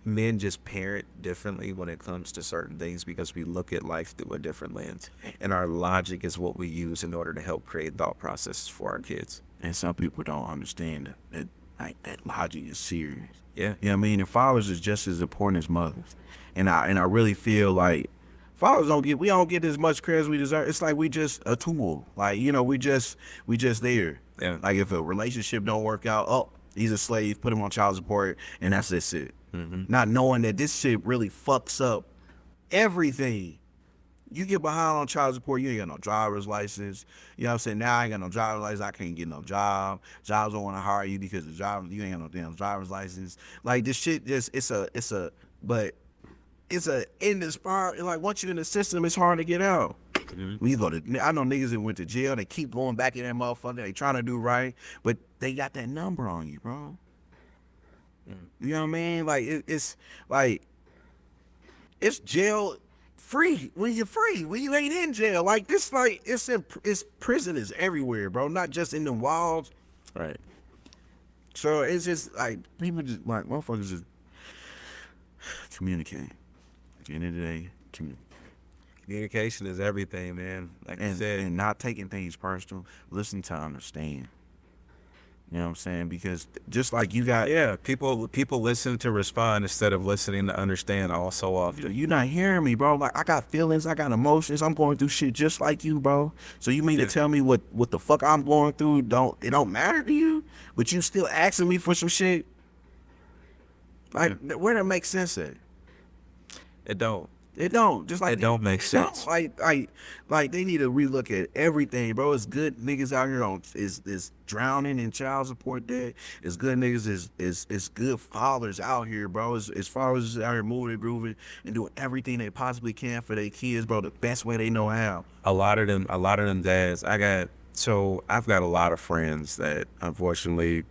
men just parent differently when it comes to certain things because we look at life through a different lens, and our logic is what we use in order to help create thought processes for our kids. And some people don't understand that that logic is serious. Yeah. You know what I mean? And fathers is just as important as mothers. And I really feel like fathers we don't get as much credit as we deserve. It's like we just a tool. Like, you know, we just there. Yeah. Like if a relationship don't work out, oh, he's a slave, put him on child support, and that's just it. Not knowing that this shit really fucks up everything. You get behind on child support, you ain't got no driver's license. You know what I'm saying? Now I ain't got no driver's license, I can't get no job. Jobs don't want to hire you because you ain't got no damn driver's license. Like this shit just but it's a in the spiral. Like once you're in the system, it's hard to get out. We go to. I know niggas that went to jail. They keep going back in that motherfucker. They trying to do right, but they got that number on you, bro. You know what I mean? Like it's like it's jail free when you're free. When you ain't in jail, like this, like it's prison is everywhere, bro. Not just in the walls. Right. So it's just like people just like motherfuckers just communicate. At the end of the day, Communication is everything, man. Like I said, and not taking things personal. Listen to understand. You know what I'm saying? Because just like you got, people listen to respond instead of listening to understand. All so often, you're not hearing me, bro. Like I got feelings, I got emotions. I'm going through shit just like you, bro. So you mean to tell me what the fuck I'm going through? It don't matter to you, but you still asking me for some shit? Like where that makes sense at? it don't. It don't. Just like It don't make sense. Like they need to relook at everything, bro. It's good niggas out here on is drowning in child support debt. It's good niggas is good fathers out here, bro. It's fathers out here moving and grooving and doing everything they possibly can for their kids, bro, the best way they know how. A lot of them dads. I've got a lot of friends that unfortunately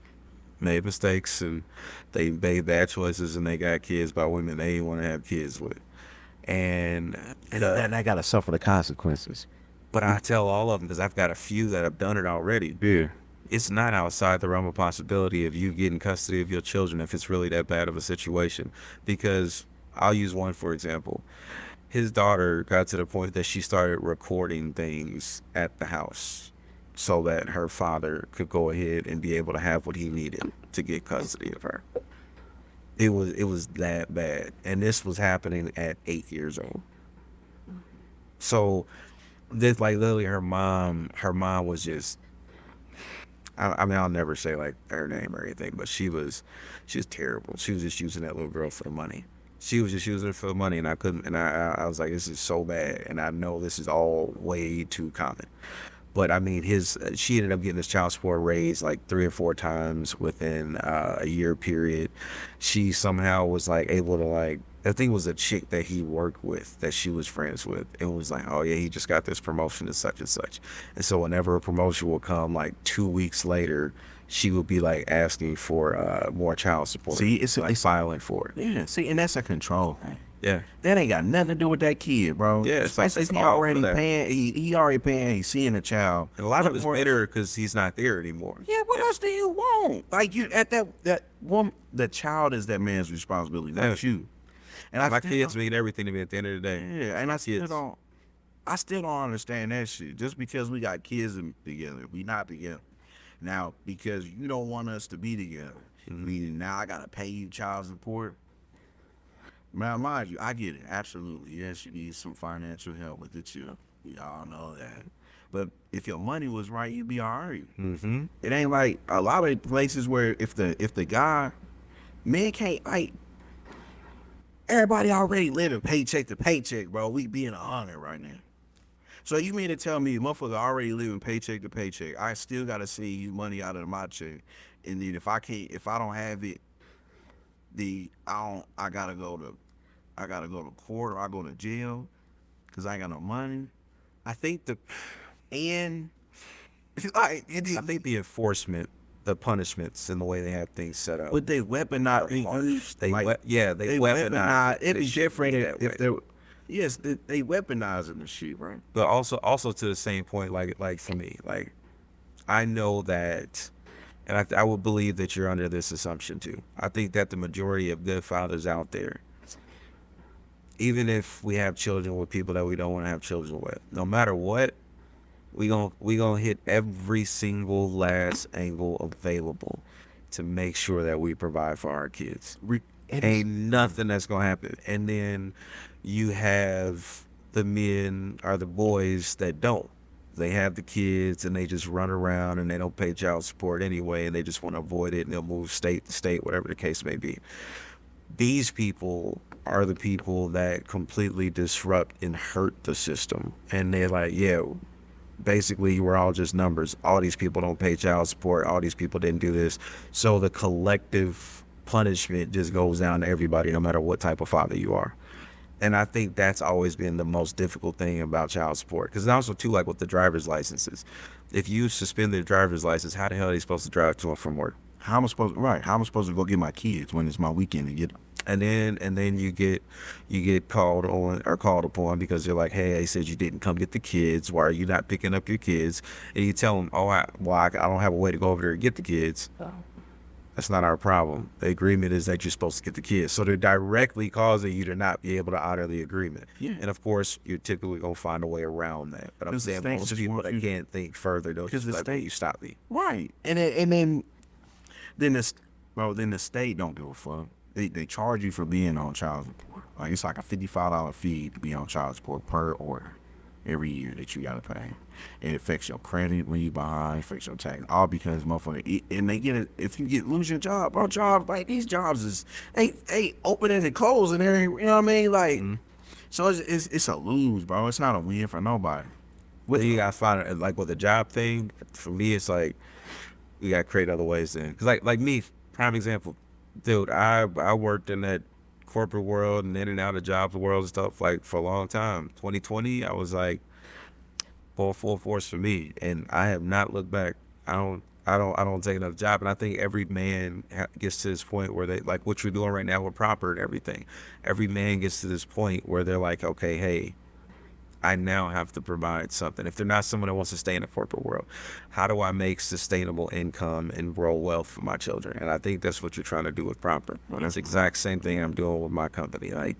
made mistakes and they made bad choices and they got kids by women they didn't want to have kids with. And I gotta suffer the consequences. But I tell all of them, because I've got a few that have done it already. Yeah. It's not outside the realm of possibility of you getting custody of your children if it's really that bad of a situation. Because I'll use one for example. His daughter got to the point that she started recording things at the house so that her father could go ahead and be able to have what he needed to get custody of her. It was that bad, and this was happening at 8 years old. So, this like literally her mom was just. I mean, I'll never say like her name or anything, but she was terrible. She was just using that little girl for the money. She was just using it for the money, and I couldn't. And I was like, this is so bad, and I know this is all way too common. But I mean, she ended up getting his child support raised like 3 or 4 times within a year period. She somehow was like able to like, I think it was a chick that he worked with that she was friends with. It was like, oh yeah, he just got this promotion to such and such. And so whenever a promotion would come, like 2 weeks later, she would be like asking for more child support. See, it's like filing for it. Yeah, see, and that's a control thing. Yeah, that ain't got nothing to do with that kid, bro. Yeah, especially he already paying. He already paying. He's seeing the child. And a lot of it's bitter because he's not there anymore. Yeah, what else do you want? Like you at that one, the child is that man's responsibility, not you. And my kids mean everything to me at the end of the day. Yeah, and I still don't understand that shit. Just because we got kids together, we not together. Now because you don't want us to be together, meaning now I gotta pay you child support. Now, mind you, I get it. Absolutely. Yes, you need some financial help with it, too. Y'all know that. But if your money was right, you'd be all right. Mm-hmm. It ain't like a lot of places where if the guy, men can't, like, everybody already living paycheck to paycheck, bro. We being 100 right now. So you mean to tell me motherfucker already living paycheck to paycheck, I still got to see you money out of my check. And then if I don't have it, I gotta go to court or I go to jail because I ain't got no money. I think the enforcement, the punishments, and the way they have things set up. But they weaponize. They weaponize. It'd be different if they. Yes, they weaponizing the shit, right? But also to the same point, like for me, like I know that. And I would believe that you're under this assumption too. I think that the majority of good fathers out there, even if we have children with people that we don't want to have children with, no matter what, we gonna hit every single last angle available to make sure that we provide for our kids. Ain't nothing that's gonna happen. And then you have the men or the boys that don't. They have the kids and they just run around and they don't pay child support anyway and they just want to avoid it and they'll move state to state, whatever the case may be. These people are the people that completely disrupt and hurt the system. And they're like, yeah, basically we're all just numbers. All these people don't pay child support. All these people didn't do this. So the collective punishment just goes down to everybody, no matter what type of father you are. And I think that's always been the most difficult thing about child support. Because also, too, like with the driver's licenses, if you suspend their driver's license, how the hell are they supposed to drive to and from work? How am I supposed How am I supposed to go get my kids when it's my weekend to get them? And then you get called on or called upon because you're like, hey, they said you didn't come get the kids. Why are you not picking up your kids? And you tell them, I don't have a way to go over there and get the kids. That's not our problem. The agreement is that you're supposed to get the kids. So they're directly causing you to not be able to honor the agreement. Yeah. And of course, you're typically going to find a way around that. But I'm saying most people that can't think further, though, because the state, you stop me. Right. And then the state don't give a fuck. They charge you for being on child support. Like it's like a $55 fee to be on child support per order every year that you gotta pay. It affects your credit when you buy, affects your tax, all because motherfucker. And they get it if you lose your job. Our job, like these jobs is they opening and closing and everything. You know what I mean? Like, so it's a lose, bro. It's not a win for nobody. What you gotta find like with the job thing? For me, it's like we gotta create other ways then. Cause like me, prime example. Dude, I worked in that corporate world and in and out of jobs world and stuff like for a long time. 2020, I was like full force for me, and I have not looked back. I don't take another job, and I think every man gets to this point where they like what you're doing right now with proper and everything. Every man gets to this point where they're like, okay, hey, I now have to provide something. If they're not someone that wants to stay in the corporate world, how do I make sustainable income and grow wealth for my children? And I think that's what you're trying to do with proper. That's the exact same thing I'm doing with my company. Like,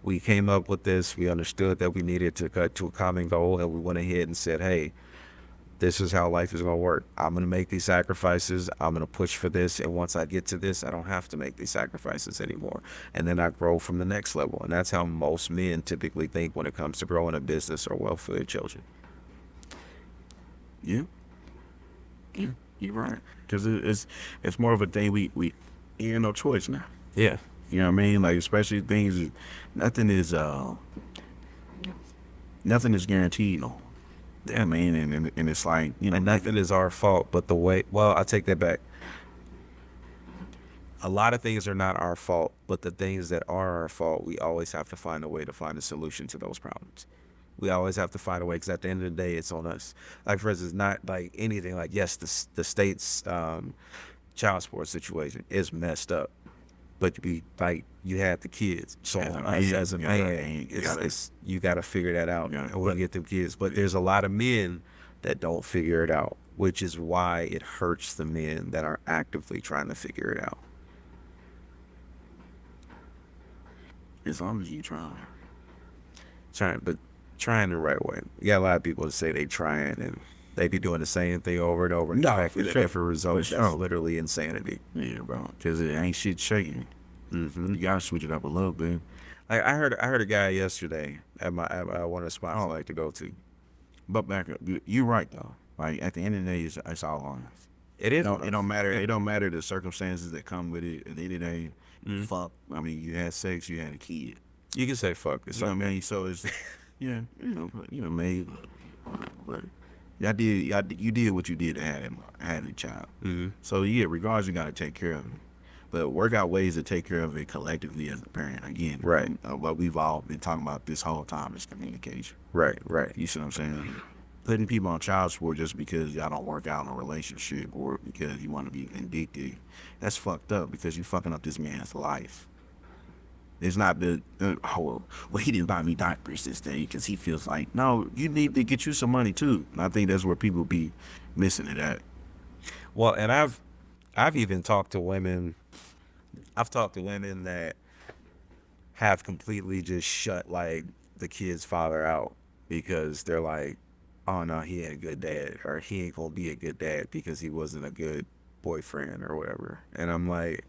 we came up with this, we understood that we needed to cut to a common goal, and we went ahead and said, hey, this is how life is going to work. I'm going to make these sacrifices. I'm going to push for this. And once I get to this, I don't have to make these sacrifices anymore. And then I grow from the next level. And that's how most men typically think when it comes to growing a business or wealth for their children. Yeah. You're right. Because it's more of a thing we ain't no choice now. Yeah. You know what I mean? Like, especially things, nothing is guaranteed. No. Yeah, man, and it's like, you know, and nothing is our fault, but the way, well, I take that back. A lot of things are not our fault, but the things that are our fault, we always have to find a way to find a solution to those problems. We always have to find a way, because at the end of the day, it's on us. Like, for instance, not like anything, like, yes, the state's child support situation is messed up, but you had the kids. So as a man, you got to figure that out and we'll get them kids. But there's a lot of men that don't figure it out, which is why it hurts the men that are actively trying to figure it out. As long as you trying. But trying the right way. You got a lot of people that say they trying and they be doing the same thing over and over. No, for different results. It's literally insanity. Yeah, bro. Because it ain't shit shaking. Mm-hmm. You gotta switch it up a little bit. Like I heard a guy yesterday at one of the spots I like to go to. But back up, you're right though. Like at the end of the day, it's all on us. It is. It don't matter. It don't matter the circumstances that come with it. At the end of the day, fuck. I mean, you had sex, you had a kid. You can say fuck. You know what I mean? So it's yeah, maybe. But you did what you did to have a child. Mm-hmm. So yeah, regardless, you got to take care of it. But work out ways to take care of it collectively as a parent. Again, right. What we've all been talking about this whole time is communication. Right. You see what I'm saying? Putting people on child support just because y'all don't work out in a relationship or because you want to be vindictive, that's fucked up because you're fucking up this man's life. It's not he didn't buy me diapers this day because he feels like, no, you need to get you some money too. And I think that's where people be missing it at. Well, and I've even talked to women. I've talked to women that have completely just shut like the kid's father out because they're like, oh no, he ain't a good dad, or he ain't gonna be a good dad because he wasn't a good boyfriend or whatever. And I'm like,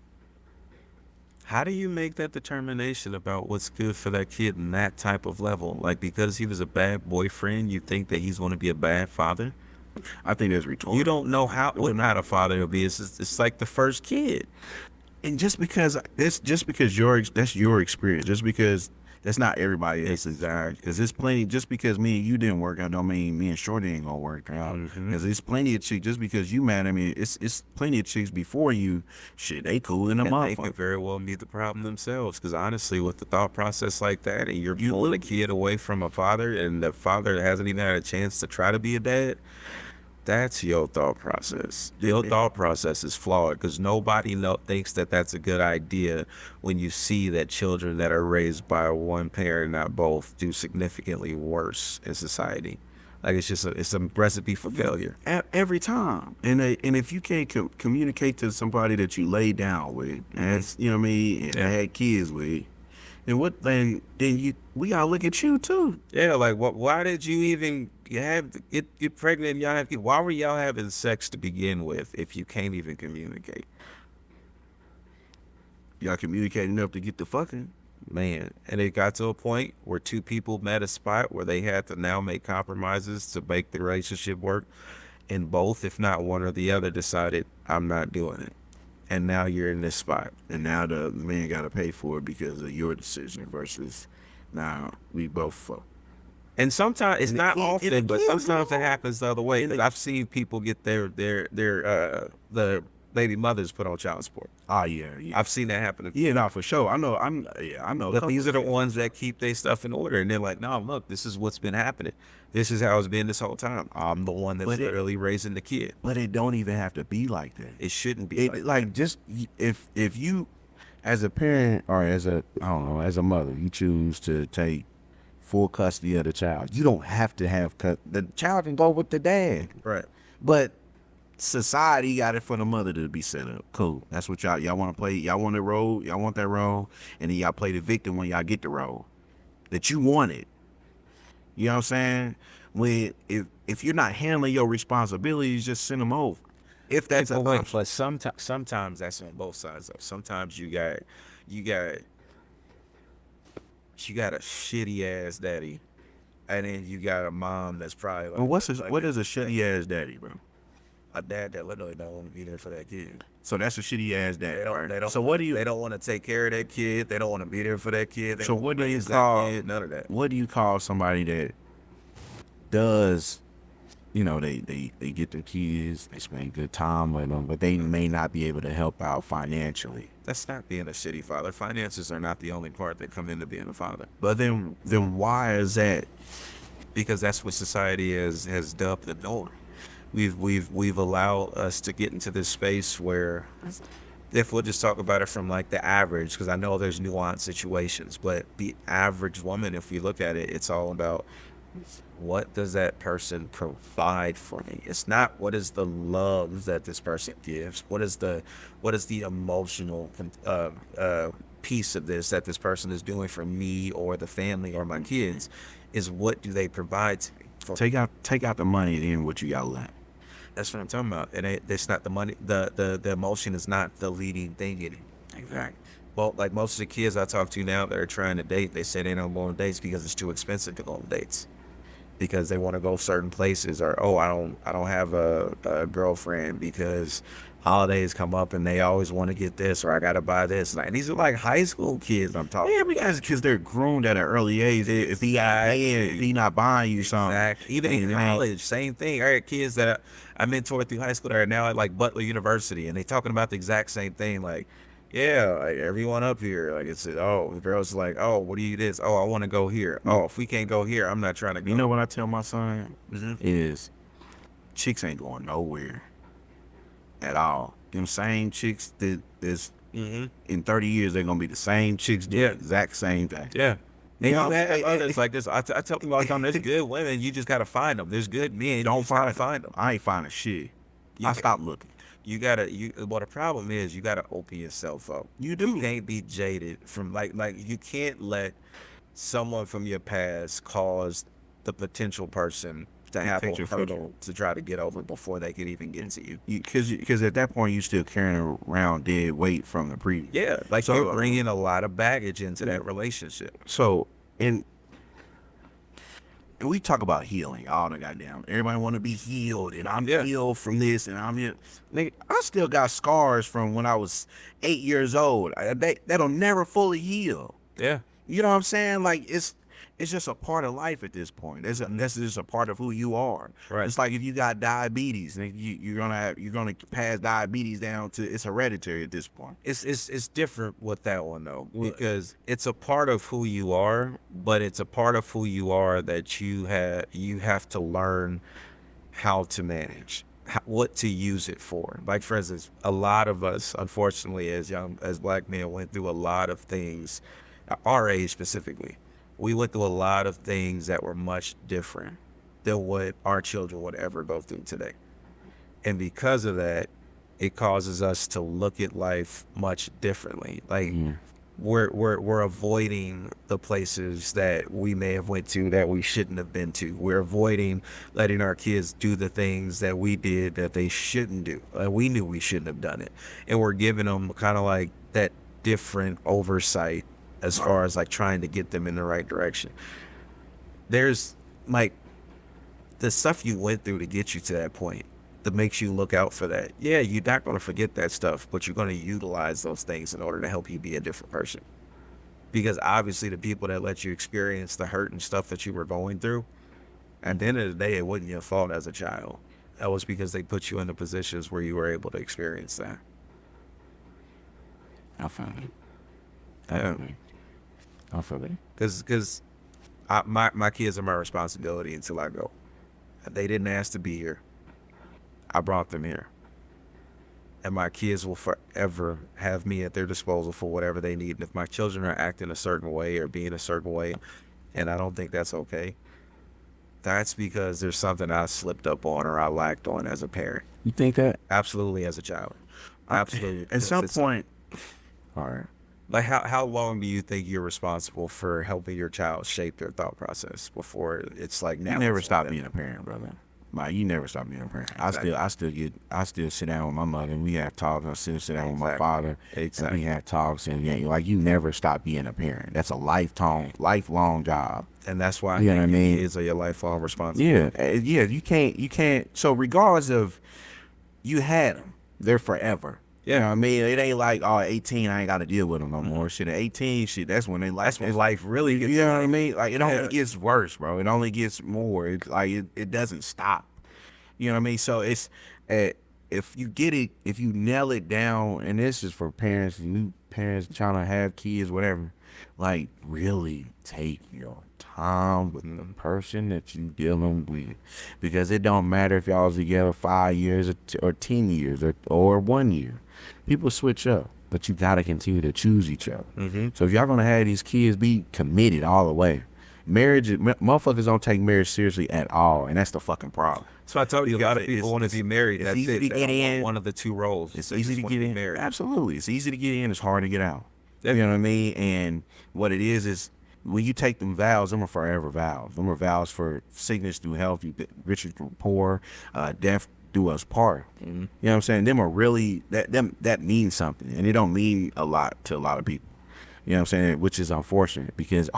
how do you make that determination about what's good for that kid in that type of level? Like, because he was a bad boyfriend, you think that he's going to be a bad father? I think that's rhetorical. You don't know what kind of father he'll be. It's like the first kid. And just because that's your experience, just because That's not everybody else's desire. Because there's plenty, just because me and you didn't work out, don't mean me and Shorty ain't gonna work out. Because there's plenty of chicks, just because you mad at me, it's plenty of chicks before you, shit, they cool in a And they motherfucker. could very well be the problem themselves. Because honestly, with the thought process like that, and you're pulling a kid away from a father, and the father hasn't even had a chance to try to be a dad, that's your thought process. Your thought process is flawed because nobody thinks that that's a good idea when you see that children that are raised by one parent, not both, do significantly worse in society. Like it's a recipe for failure. Every time. And if you can't communicate to somebody that you lay down with, as you know what I mean, and had kids with, then we gotta look at you too. Yeah, like why did you even get pregnant and y'all have kids? Why were y'all having sex to begin with if you can't even communicate? Y'all communicate enough to get the fucking. Man, and it got to a point where two people met a spot where they had to now make compromises to make the relationship work, and both, if not one or the other, decided, I'm not doing it. And now you're in this spot. And now the man got to pay for it because of your decision versus now we both fuck. And sometimes, it's not often, but kills sometimes it happens the other way. I've seen people get the baby mothers put on child support. Oh, yeah. I've seen that happen. Yeah, no, for sure. I know. But these are the ones that keep their stuff in order, and they're like, no, look, this is what's been happening. This is how it's been this whole time. I'm the one that's literally raising the kid. But it don't even have to be like that. It shouldn't be like just if you, as a parent or as a mother, you choose to take full custody of the child, you don't have to have the child can go with the dad. Right. But society got it for the mother to be set up. Cool. That's what y'all want to play. Y'all want the role. Y'all want that role, and then y'all play the victim when y'all get the role that you wanted. You know what I'm saying? When if you're not handling your responsibilities, just send them over. If that's a but sometimes that's on both sides. Though. Sometimes you got a shitty ass daddy, and then you got a mom that's probably like. Well, what is a shitty ass daddy, bro? A dad that literally don't want to be there for that kid. So that's a shitty ass daddy. They don't. So what do you? They don't want to take care of that kid. They don't want to be there for that kid. So what do you call? None of that. What do you call somebody that does? You know, they get their kids, they spend good time with them, but they may not be able to help out financially. That's not being a shitty father. Finances are not the only part that come into being a father. But then why is that? Because that's what society has dubbed the norm. We've allowed us to get into this space where, if we'll just talk about it from like the average, because I know there's nuanced situations, but the average woman, if we look at it, it's all about what does that person provide for me? It's not what is the love that this person gives. What is the emotional piece of this that this person is doing for me or the family or my kids? Is what do they provide to me? Take out the money, then what you got left. That's what I'm talking about. And it's not the money. The emotion is not the leading thing in it. Exactly. Well, like most of the kids I talk to now that are trying to date, they say they don't go on dates because it's too expensive to go on dates. Because they want to go certain places, or I don't have a girlfriend because holidays come up and they always want to get this, or I gotta buy this. Like, these are like high school kids I'm talking. Yeah, because they're groomed at an early age. If he not buying you something, exactly. Even in college, same thing. I had kids that I mentored through high school that are now at like Butler University, and they talking about the exact same thing. Like, yeah, like everyone up here, like it's the girls like, oh, what do you this? Oh, I want to go here. Oh, if we can't go here, I'm not trying to go. You know what I tell my son Mm-hmm. is, chicks ain't going nowhere at all. Them same chicks that is in 30 years they're gonna be the same chicks doing the exact same thing. Yeah. You know, others like this. I tell people all the time, there's good women, you just gotta find them. There's good men, don't you find them. I ain't finding shit. I stopped looking. Well, the problem is you gotta open yourself up. You do. You can't be jaded from like you can't let someone from your past cause the potential person to have a hurdle to try to get over before they could even get to you. Because at that point you still carrying around dead weight from the previous. Yeah, like so, you're bringing a lot of baggage into that relationship. So and we talk about healing all the goddamn. Everybody want to be healed, and I'm healed from this, and I'm here. Nigga, I still got scars from when I was 8 years old. That'll never fully heal. Yeah. You know what I'm saying? Like it's just a part of life at this point. That's just a part of who you are. Right. It's like if you got diabetes, and you're gonna pass diabetes down to, it's hereditary at this point. It's different with that one though, because it's a part of who you are, but it's a part of who you are that you have to learn how to manage, what to use it for. Like for instance, a lot of us, unfortunately, as black men, went through a lot of things, our age specifically. We went through a lot of things that were much different than what our children would ever go through today. And because of that, it causes us to look at life much differently. Like we're avoiding the places that we may have went to that we shouldn't have been to. We're avoiding letting our kids do the things that we did that they shouldn't do. We knew we shouldn't have done it. And we're giving them kind of like that different oversight as far as like trying to get them in the right direction. There's like the stuff you went through to get you to that point that makes you look out for that. Yeah, you're not going to forget that stuff, but you're going to utilize those things in order to help you be a different person. Because obviously the people that let you experience the hurt and stuff that you were going through, at the end of the day, it wasn't your fault as a child. That was because they put you in the positions where you were able to experience that. I found it. I feel it. Because my kids are my responsibility until I go. They didn't ask to be here. I brought them here. And my kids will forever have me at their disposal for whatever they need. And if my children are acting a certain way or being a certain way, and I don't think that's okay, that's because there's something I slipped up on or I lacked on as a parent. You think that? Absolutely, as a child. Absolutely. At some point, all right. Like how long do you think you're responsible for helping your child shape their thought process before it's like now? You never stop being a parent, brother. Like you never stop being a parent. Exactly. I still sit down with my mother and we have talks. I still sit down with my father and we have talks, and like you never stop being a parent. That's a lifelong job. And that's why you know what I mean? Kids are your lifelong responsibility. Yeah. You can't. So regardless of, you had them, they're forever. Yeah. You know what I mean? It ain't like, 18, I ain't got to deal with them no more. Shit, at 18, that's when that's when life really gets, you know what I mean? Like, it only gets worse, bro. It only gets more. It's like, it doesn't stop. You know what I mean? So it's, if you get it, if you nail it down, and this is for parents, new parents trying to have kids, whatever, like, really take your time with the person that you dealing with, because it don't matter if y'all was together 5 years or 10 years or 1 year. People switch up, but you gotta continue to choose each other. So if y'all gonna have these kids, be committed all the way. Marriage, motherfuckers don't take marriage seriously at all, and that's the fucking problem. So I told you, a lot of people want to be married. That's easy to get in. One of the two roles. It's easy to get in. Absolutely, it's easy to get in. It's hard to get out. You know what I mean? And what it is when you take them vows, them are forever vows. Them are vows for sickness through health, rich through poor, death do us part. You know what I'm saying? Them are really, that means something, and it don't mean a lot to a lot of people. You know what I'm saying? Which is unfortunate, because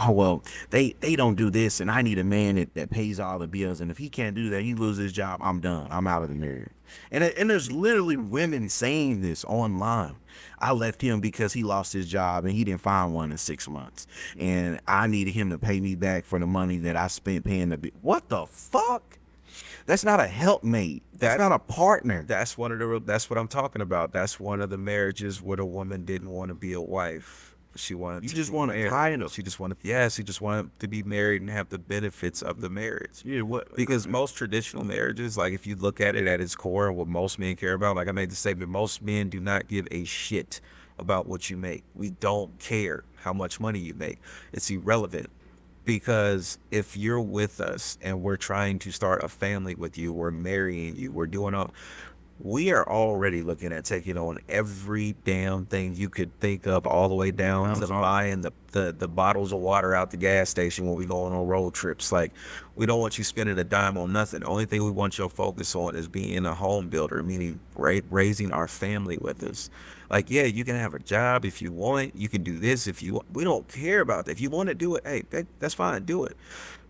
they don't do this, and I need a man that pays all the bills, and if he can't do that, he loses his job, I'm done, I'm out of the marriage. And there's literally women saying this online. I left him because he lost his job and he didn't find one in 6 months, and I needed him to pay me back for the money that I spent paying the bill. What the fuck? That's not a helpmate. That's not a partner. That's what I'm talking about. That's one of the marriages where the woman didn't want to be a wife. She wanted. You just want a title. She just wanted. Yes, she just wanted to be married and have the benefits of the marriage. Yeah. What? Because most traditional marriages, like if you look at it at its core, and what most men care about, like I made the statement, most men do not give a shit about what you make. We don't care how much money you make. It's irrelevant. Because if you're with us and we're trying to start a family with you, we're marrying you, we're doing all, we are already looking at taking on every damn thing you could think of, all the way down to buying the bottles of water out the gas station when we go on road trips. Like, we don't want you spending a dime on nothing. The only thing we want your focus on is being a home builder, meaning raising our family with us. Like, yeah, you can have a job if you want. You can do this if you want. We don't care about that. If you want to do it, hey, that's fine, do it.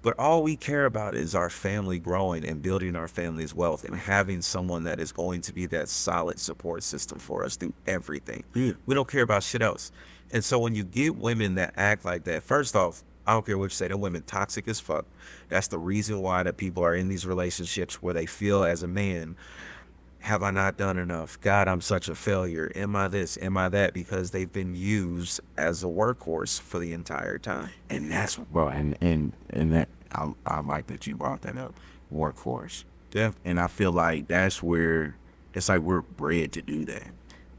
But all we care about is our family growing and building our family's wealth and having someone that is going to be that solid support system for us through everything. Yeah. We don't care about shit else. And so when you get women that act like that, first off, I don't care what you say, them women toxic as fuck. That's the reason why that people are in these relationships where they feel as a man, have I not done enough? God, I'm such a failure. Am I this? Am I that? Because they've been used as a workhorse for the entire time. And that's, bro, and that, I like that you brought that up, workforce. Yeah. And I feel like that's where, it's like we're bred to do that.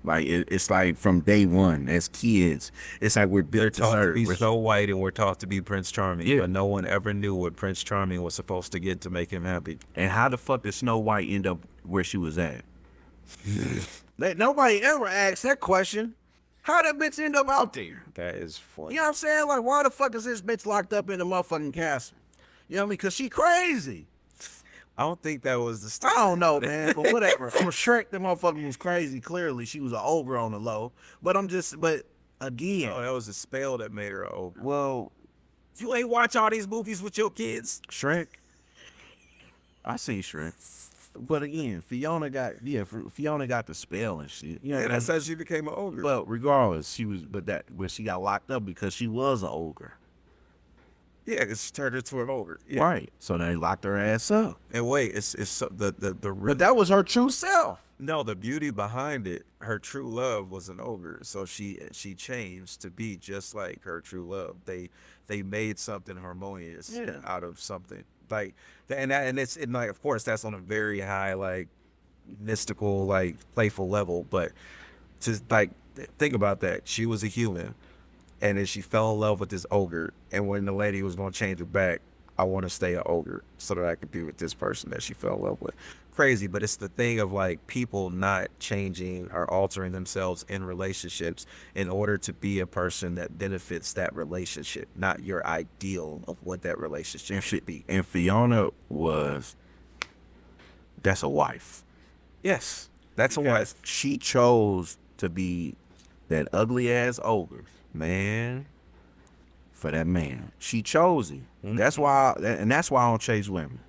Like, it's like from day one, as kids, it's like we're built to Taught to serve. be so white and we're taught to be Prince Charming. Yeah. But no one ever knew what Prince Charming was supposed to get to make him happy. And how the fuck did Snow White end up where she was at? Nobody ever asked that question. How that bitch end up out there? That is funny. You know what I'm saying? Like, why the fuck is this bitch locked up in the motherfucking castle? You know what I mean? Because she crazy. I don't think that was the I story. don't know, man, but whatever. From Shrek, the motherfucker was crazy. Clearly, she was an ogre on the low. But again, Oh, that was a spell that made her old. well, You ain't watch all these movies with your kids. Shrek. I seen Shrek. But again, Fiona got the spell and shit. You know, And that's how she became an ogre. but regardless, when she got locked up because she was an ogre. Yeah, because she turned into an ogre. Yeah. Right. So they locked her ass up. And wait, it's so, the But that was her true self. no, the beauty behind it, her true love was an ogre. So she changed to be just like her true love. They made something harmonious Yeah. out of something. Like and it's like, of course that's on a very high, like, mystical, like, playful level, but just like think about that. She was a human and then she fell in love with this ogre, and when the lady was gonna change her back, I want to stay an ogre so that I could be with this person that she fell in love with. Crazy, but it's the thing of like people not changing or altering themselves in relationships in order to be a person that benefits that relationship, not your ideal of what that relationship should be. And Fiona that's a wife. Yes, that's a wife. She chose to be that ugly ass ogre, Man, for that man. She chose it. Mhm. That's why I don't chase women.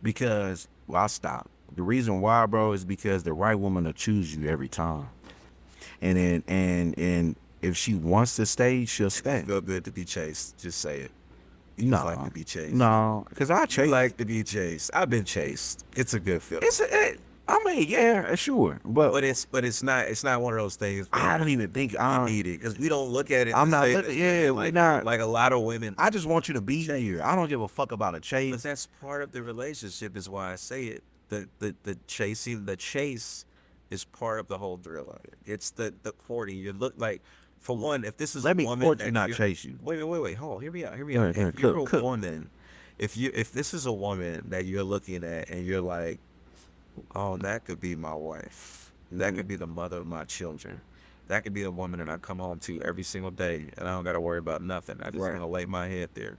Because, well, I'll stop. The reason why, bro, is because the right woman will choose you every time. And then if she wants to stay, she'll stay. feel good to be chased. Just say it. You No, like to be chased. no, because I You chase. like to be chased. I've been chased. It's a good feeling. I mean, yeah, sure, But it's not one of those things. I don't even think I need it because we don't look at it. I'm and not say looking- that, yeah, like, we're not. like a lot of women. I just want you to be here. I don't give a fuck about a But chase. that's part of the relationship. Is why I say it. The chase is part of the whole drill of it. It's the courting. You look like, for one, if this is Let a me woman court that you, not you're- chase you. Wait, hold on. Hear me out. Go ahead, If you're cook. a woman, if this is a woman that you're looking at and you're like, oh, that could be my wife. That could be the mother of my children. That could be a woman that I come home to every single day and I don't got to worry about nothing. I just Right. want to lay my head there.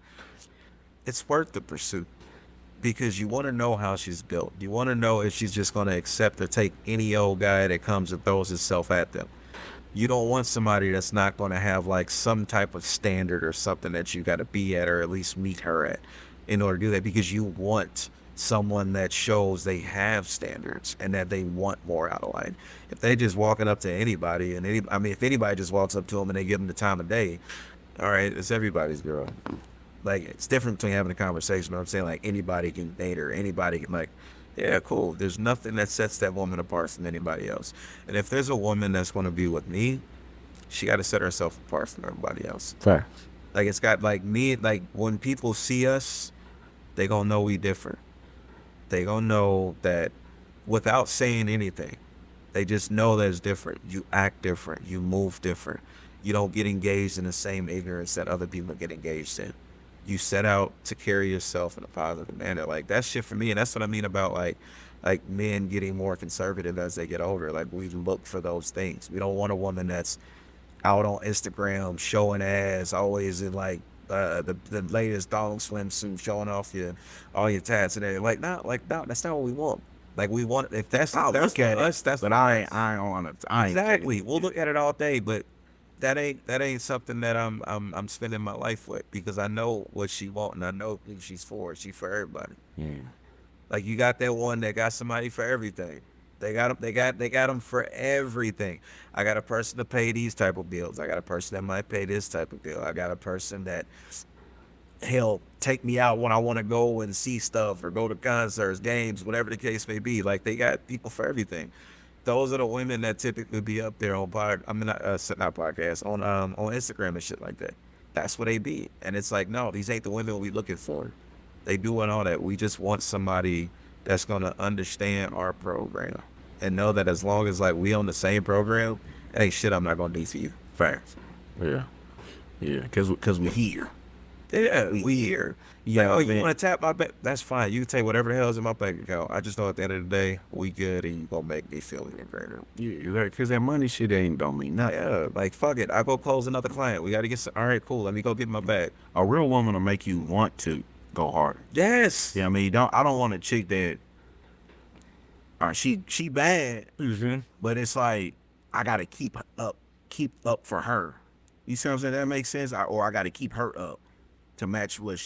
It's worth the pursuit because you want to know how she's built. You want to know if she's just going to accept or take any old guy that comes and throws himself at them. You don't want somebody that's not going to have like some type of standard or something that you got to be at or at least meet her at in order to do that, because you want someone that shows they have standards and that they want more out of life. If they just walking up to anybody and if anybody just walks up to them and they give them the time of day, all right, it's everybody's girl. Like, it's different between having a conversation. I'm saying, like, anybody can date her. Anybody can, like, yeah, cool. There's nothing that sets that woman apart from anybody else. And if there's a woman that's going to be with me, she got to set herself apart from everybody else. Fair. Like, it's got, like, me, like, when people see us, they going to know we different. They going to know that without saying anything. They just know that it's different. You act different. You move different. You don't get engaged in the same ignorance that other people get engaged in. You set out to carry yourself in a positive manner. Like, that's shit for me. And that's what I mean about like men getting more conservative as they get older. Like, we look for those things. We don't want a woman that's out on Instagram showing ass, always in like the latest dog swimsuit, showing off all your tats and everything. No, that's not what we want. Like, we want, if that's I'll that's look at us, it, that's but I ain't on it. I ain't exactly. We'll look at it all day, but that ain't something that I'm spending my life with, because I know what she want and I know who she's for. She for everybody. Yeah. Like, you got that one that got somebody for everything. They got them. They got them for everything. I got a person to pay these type of bills. I got a person that might pay this type of bill. I got a person that, hell, take me out when I want to go and see stuff or go to concerts, games, whatever the case may be. Like, they got people for everything. Those are the women that typically be up there on not podcast, on Instagram and shit like that. That's what they be. And it's like, no, these ain't the women we looking for. They doing all that. We just want somebody that's gonna understand our program and know that as long as, like, we on the same program, hey, shit, I'm not gonna do for you. Facts. Yeah. Yeah. Cause we here. Yeah, we here. Yeah. Like, oh, you want to tap my bank? That's fine. You can take whatever the hell's in my bank account. I just know at the end of the day, we good, and you gonna make me feel even greater. Yeah. Cause that money shit don't mean nothing. Yeah, like, fuck it. I go close another client. We got to get some. All right, cool. Let me go get my bag. A real woman will make you want to go harder. Yes. Yeah. I mean, I don't want a chick that. She bad, but it's like I gotta keep up for her. You see what I'm saying? That makes sense. Or I gotta keep her up to match what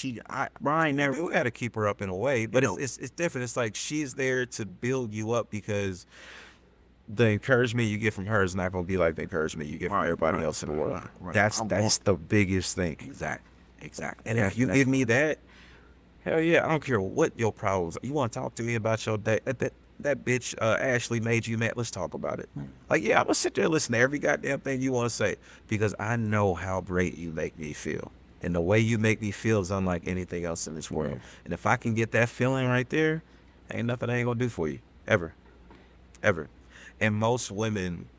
Brian never. We got to keep her up in a way, but it's different. It's like she's there to build you up, because the encouragement you get from her is not going to be like the encouragement you get from everybody else in the world. Right. That's the biggest thing. Exactly. And if you give me that, hell yeah, I don't care what your problems are. You want to talk to me about your day? That bitch Ashley made you mad. Let's talk about it. Like, yeah, I'm gonna sit there and listen to every goddamn thing you want to say, because I know how great you make me feel. And the way you make me feel is unlike anything else in this world. And if I can get that feeling right there, ain't nothing I ain't gonna do for you. Ever. And most women,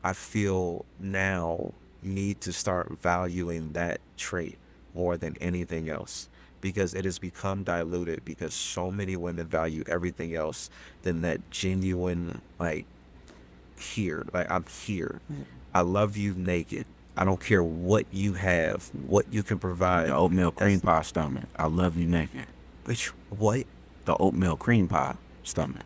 I feel now, need to start valuing that trait more than anything else, because it has become diluted, because so many women value everything else than that genuine, like, here. Like, I'm here. I love you naked. I don't care what you have, what you can provide. The oatmeal cream pie stomach. I love you naked. Which, what? The oatmeal cream pie stomach.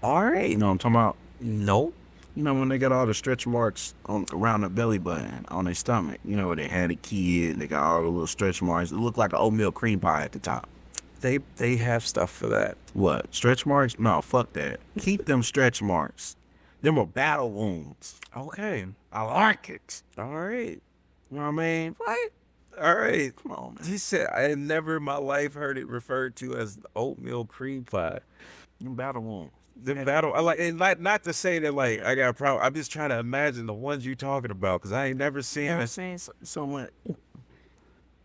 All right. You know what I'm talking about? No. You know when they got all the stretch marks around the belly button on their stomach. You know, they had a kid, they got all the little stretch marks. It looked like an oatmeal cream pie at the top. They have stuff for that. What? Stretch marks? No, fuck that. Keep them stretch marks. Them are battle wounds. Okay. I like it. All right. You know what I mean? What? All right. Come on, man. He said, I have never in my life heard it referred to as oatmeal cream pie. Them battle wounds. The battle, I like, and not to say that, like, I got a problem. I'm just trying to imagine the ones you talking about, because I ain't never seen. I've seen someone.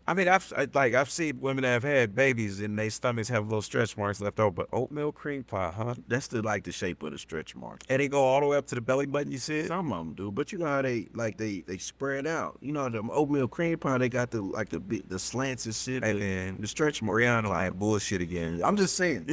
I mean, I've seen women that have had babies and their stomachs have little stretch marks left over, but oatmeal cream pie, huh? That's the shape of the stretch mark. And they go all the way up to the belly button, you see it? Some of them do, but you know how they spread out. You know, the oatmeal cream pie, they got the slants and shit, And then the stretch mark. Brion like bullshit again. I'm just saying.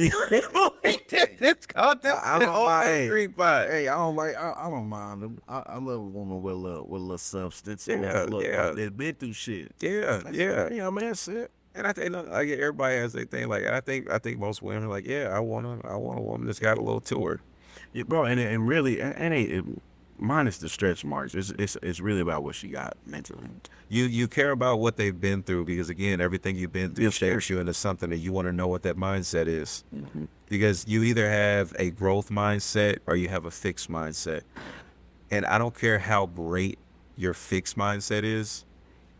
It's called that. I don't oatmeal cream pie. Hey, I don't mind them. I love a woman with a little substance. They've been through shit. Yeah. Yeah, man, that's it. And I think, I get, everybody has their thing. Like, I think most women are like, yeah, I want a woman that's got a little to her. Yeah, bro, and really, minus the stretch marks, it's really about what she got mentally. You care about what they've been through, because again, everything you've been through shapes you into something, that you want to know what that mindset is. Mm-hmm. Because you either have a growth mindset or you have a fixed mindset. And I don't care how great your fixed mindset is,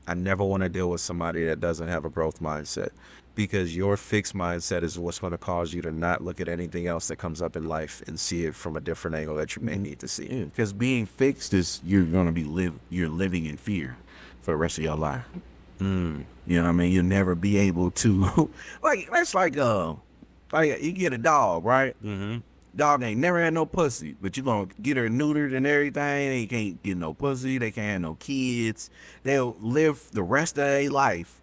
I never want to deal with somebody that doesn't have a growth mindset, because your fixed mindset is what's going to cause you to not look at anything else that comes up in life and see it from a different angle that you may need to see. Yeah, because being fixed is you're going to you're living in fear for the rest of your life. You know what I mean? You'll never be able to, that's like you get a dog, right? Mm-hmm. Dog ain't never had no pussy, but you gonna get her neutered and everything. They can't get no pussy. They can't have no kids. They'll live the rest of their life.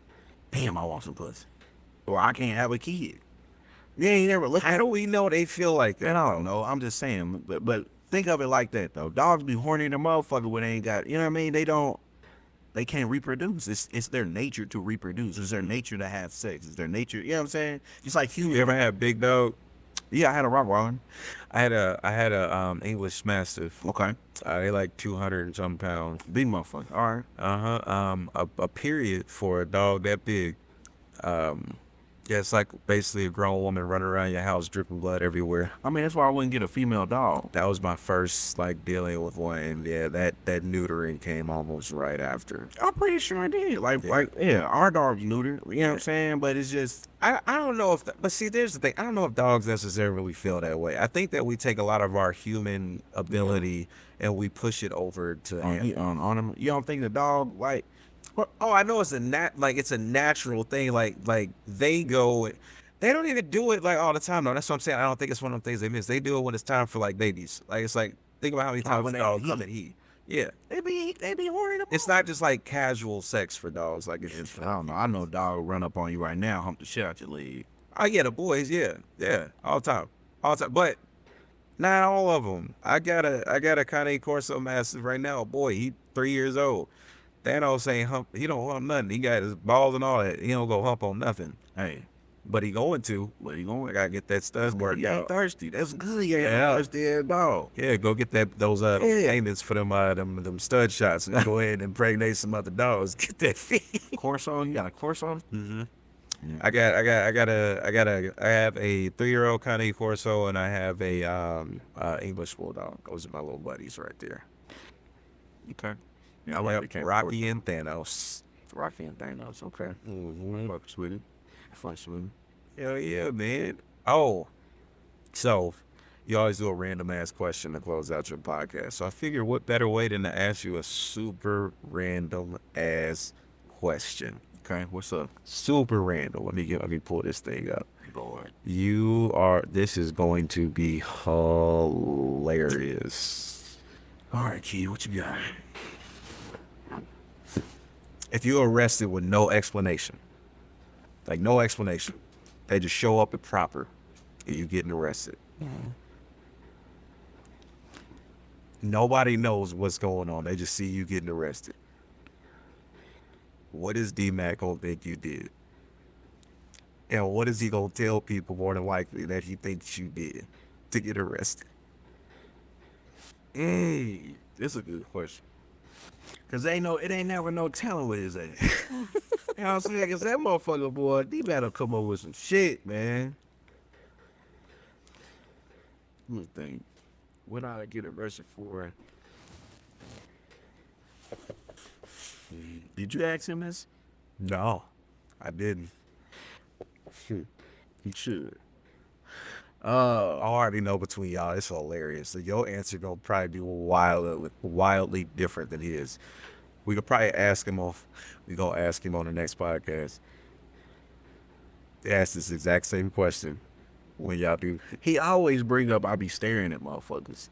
Damn, I want some pussy, or I can't have a kid. You ain't never looked. How do we know they feel like that? And I don't know. I'm just saying, but think of it like that though. Dogs be horny the motherfucker when they ain't got. You know what I mean? They can't reproduce. It's their nature to reproduce. It's their nature to have sex. It's their nature. You know what I'm saying? Just like humans. You ever had big dog? Yeah, I had a Rottweiler. I had a English Mastiff. Okay. They like 200 and some pounds. Big motherfucker. All right. A period for a dog that big. Yeah, it's like basically a grown woman running around your house dripping blood everywhere. I mean, that's why I wouldn't get a female dog. That was my first like dealing with one. And yeah, that neutering came almost right after. I'm pretty sure I did. Yeah, our dog's neutered. You know what I'm saying? But it's just, I don't know if, but see, there's the thing. I don't know if dogs necessarily feel that way. I think that we take a lot of our human ability and we push it over to animals. on him. You don't think the dog, like, Oh, I know it's it's a natural thing. Like they go, they don't even do it like all the time though. That's what I'm saying. I don't think it's one of the things they miss. They do it when it's time for like babies. Like it's like think about how many times when they dogs eat. come and eat. Yeah, they be worried about. it's not just like casual sex for dogs. Like it's I don't know. I know a dog will run up on you right now, hump the shit out your leg. oh yeah, the boys, yeah, all the time, but not all of them. I got a Cane Corso Mastiff right now. Boy, he 3 years old. Thanos ain't hump. He don't hump nothing. He got his balls and all that. He don't go hump on nothing. Hey, But he going to. I gotta get that stuff worked you ain't out. thirsty. That's good. You ain't Yeah. thirsty ass dog. Yeah, go get those Yeah. payments for them stud shots and go ahead and impregnate some other dogs. Get that fee. Corso, you got a Corso? Mm-hmm. I have a 3-year-old Cane Corso and I have a English Bulldog. Those are my little buddies right there. Okay. Yeah, I like the Cane Rocky and Thanos. Rocky and Thanos. Okay. Mm-hmm. Fucks with it. Fucks with it. Hell yeah, man. Oh, so you always do a random ass question to close out your podcast. So I figure what better way than to ask you a super random ass question. Okay, what's up? Super random. Let me pull this thing up. Lord. This is going to be hilarious. All right, Key, what you got? If you're arrested with no explanation, like no explanation, they just show up at proper and you getting arrested. Mm-hmm. Nobody knows what's going on. They just see you getting arrested. What is D-Mac gonna think you did? And what is he gonna tell people more than likely that he thinks you did to get arrested? Hey, this is a good question. Cause it ain't never no telling what his ass. You know what I'm saying? Cause that motherfucker boy, he better come up with some shit, man. Let me think. What I get arrested for? Did you ask him this? No, I didn't. You should. I already know between y'all, it's hilarious. So your answer gonna probably be wildly different than his. We could probably ask him we gonna ask him on the next podcast. Ask this exact same question when y'all do. He always bring up I be staring at motherfuckers.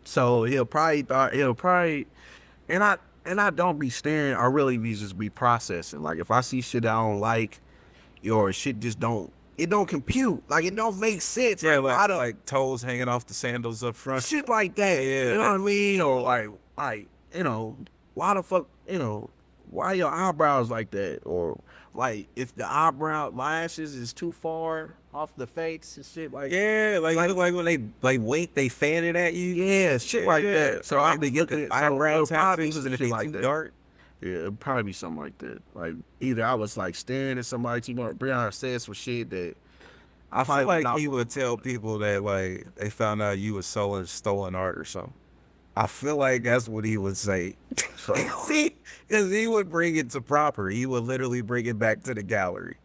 So he'll probably and I don't be staring, I really just be processing. Like if I see shit I don't like, or shit just don't compute. Like it don't make sense. Yeah, like, like toes hanging off the sandals up front. Shit like that. Yeah. You know what I mean? Or like, why the fuck, why your eyebrows like that? Or like if the eyebrow lashes is too far off the face and shit like like when they like wink, they fan it at you. yeah, shit like that. So I be looking at eyebrows probably and shit like too that. dark. Yeah, it'd probably be something like that. Like either I was like staring at somebody too much. Brion said some shit that I feel like he would tell people that like they found out you was selling stolen art or something. I feel like that's what he would say. See, because he would bring it to proper. He would literally bring it back to the gallery.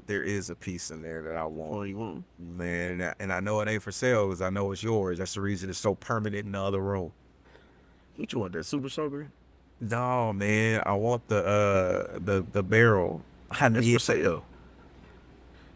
There is a piece in there that I want. What you want? Man, and I know it ain't for sale because I know it's yours. That's the reason it's so permanent in the other room. What you want, that super soaker? No, man, I want the barrel. That's for sale.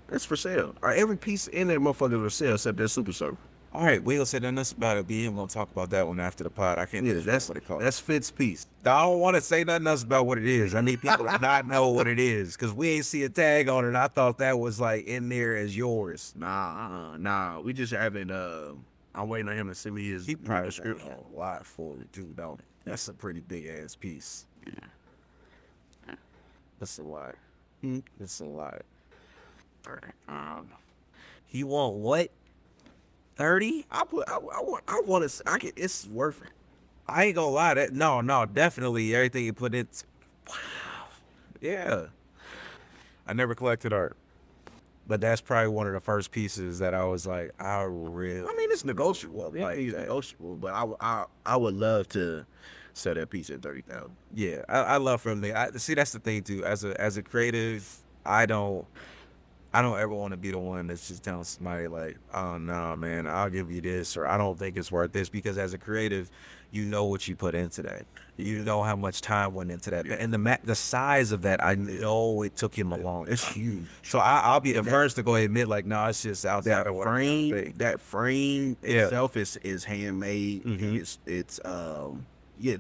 That's for sale. All right, every piece in that motherfucker is for sale except that super soaker. All right, we'll say nothing else about it. We're gonna talk about that one after the pod. I can't. Yeah, that's what it called. That's Fitz piece. I don't want to say nothing else about what it is. I need people to not know what it is because we ain't see a tag on it. And I thought that was like in there as yours. Nah. We just haven't. I'm waiting on him to send me his. He probably script a lot for it too, don't it? That's a pretty big ass piece. Yeah. That's a lot. That's a lot. He want what? 30? I want to. I can. It's worth it. I ain't gonna lie. No, definitely everything you put in. Wow. Yeah. I never collected art, but that's probably one of the first pieces that I was like, I really. I mean, it's negotiable. Yeah, Like, it's negotiable, but I would love to sell that piece at 30,000. Yeah, I love from the. See, that's the thing too. As a creative, I don't ever want to be the one that's just telling somebody like, oh no, man, I'll give you this, or I don't think it's worth this, because as a creative, you know what you put into that. You know how much time went into that, and the size of that, I know it took him a long. It's huge. So I'll be the first to go ahead and admit, like, no, it's just outside That of what frame, that frame Yeah. itself is handmade. Mhm. It's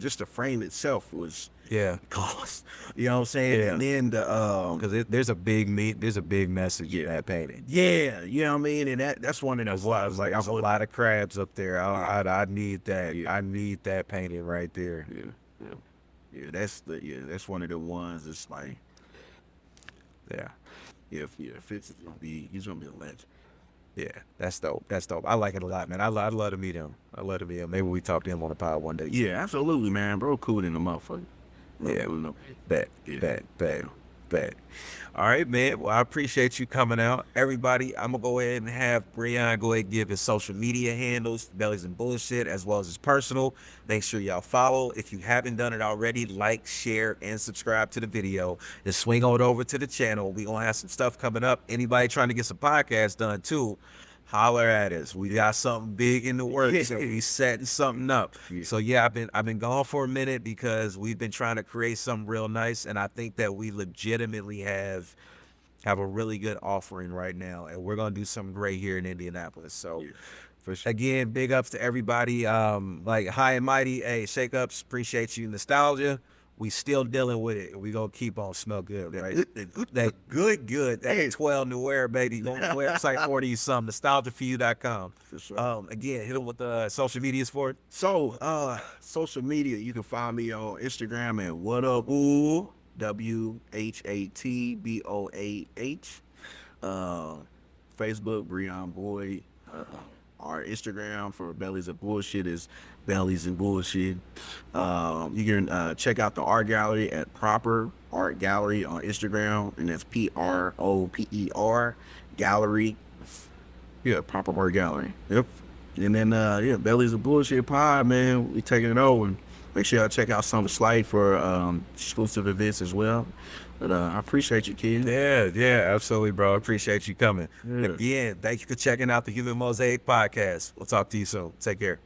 just the frame itself was Yeah, cost. You know what I'm saying? Yeah. And then the because there's a big message in that painting. yeah, you know what I mean? And that's one of those. I was like, there's a lot of crabs up there. I need that. I need that painting right there. That's one of the ones. It's like, Yeah. if it's gonna be, he's gonna be a legend. Yeah, that's dope. That's dope. I like it a lot, man. I'd love to meet him. I'd love to meet him. Maybe we talk to him on the pod one day. Yeah, absolutely, man. Bro, cool in the motherfucker. Yeah. No. Bet. All right, man. Well, I appreciate you coming out. Everybody, I'm going to go ahead and have Brion go ahead and give his social media handles, Bellies and Bullshit, as well as his personal. Make sure y'all follow. If you haven't done it already, like, share, and subscribe to the video. Just swing on over to the channel. We're going to have some stuff coming up. Anybody trying to get some podcasts done, too, holler at us. We got something big in the works, and we setting something up. So yeah, I've been gone for a minute because we've been trying to create something real nice, and I think that we legitimately have a really good offering right now, and we're gonna do something great here in Indianapolis. So For sure. again, big ups to everybody. Like High and Mighty, hey, Shake Ups, appreciate you. Nostalgia, we still dealing with it. We gonna keep on smell good, right? That good. That 12 New Era, baby. Go on the website, order you some. Nostalgiaforyou.com. For sure. Again, hit them with the social medias for it. So, social media, you can find me on Instagram at whatupboo, WHATBOAH. Facebook, Brion Boyd. Our Instagram for Bellies and Bullshit is Bellies and Bullshit. You can check out the art gallery at Proper Art Gallery on Instagram, and that's PROPER Gallery. Yeah, Proper Art Gallery. Yep. And then Bellies and Bullshit Pod, man, we taking it over. Make sure y'all check out some Slide for exclusive events as well. But I appreciate you, kid. Yeah, absolutely, bro. Appreciate you coming. Yeah. Again, thank you for checking out the Human Mosaic Podcast. We'll talk to you soon. Take care.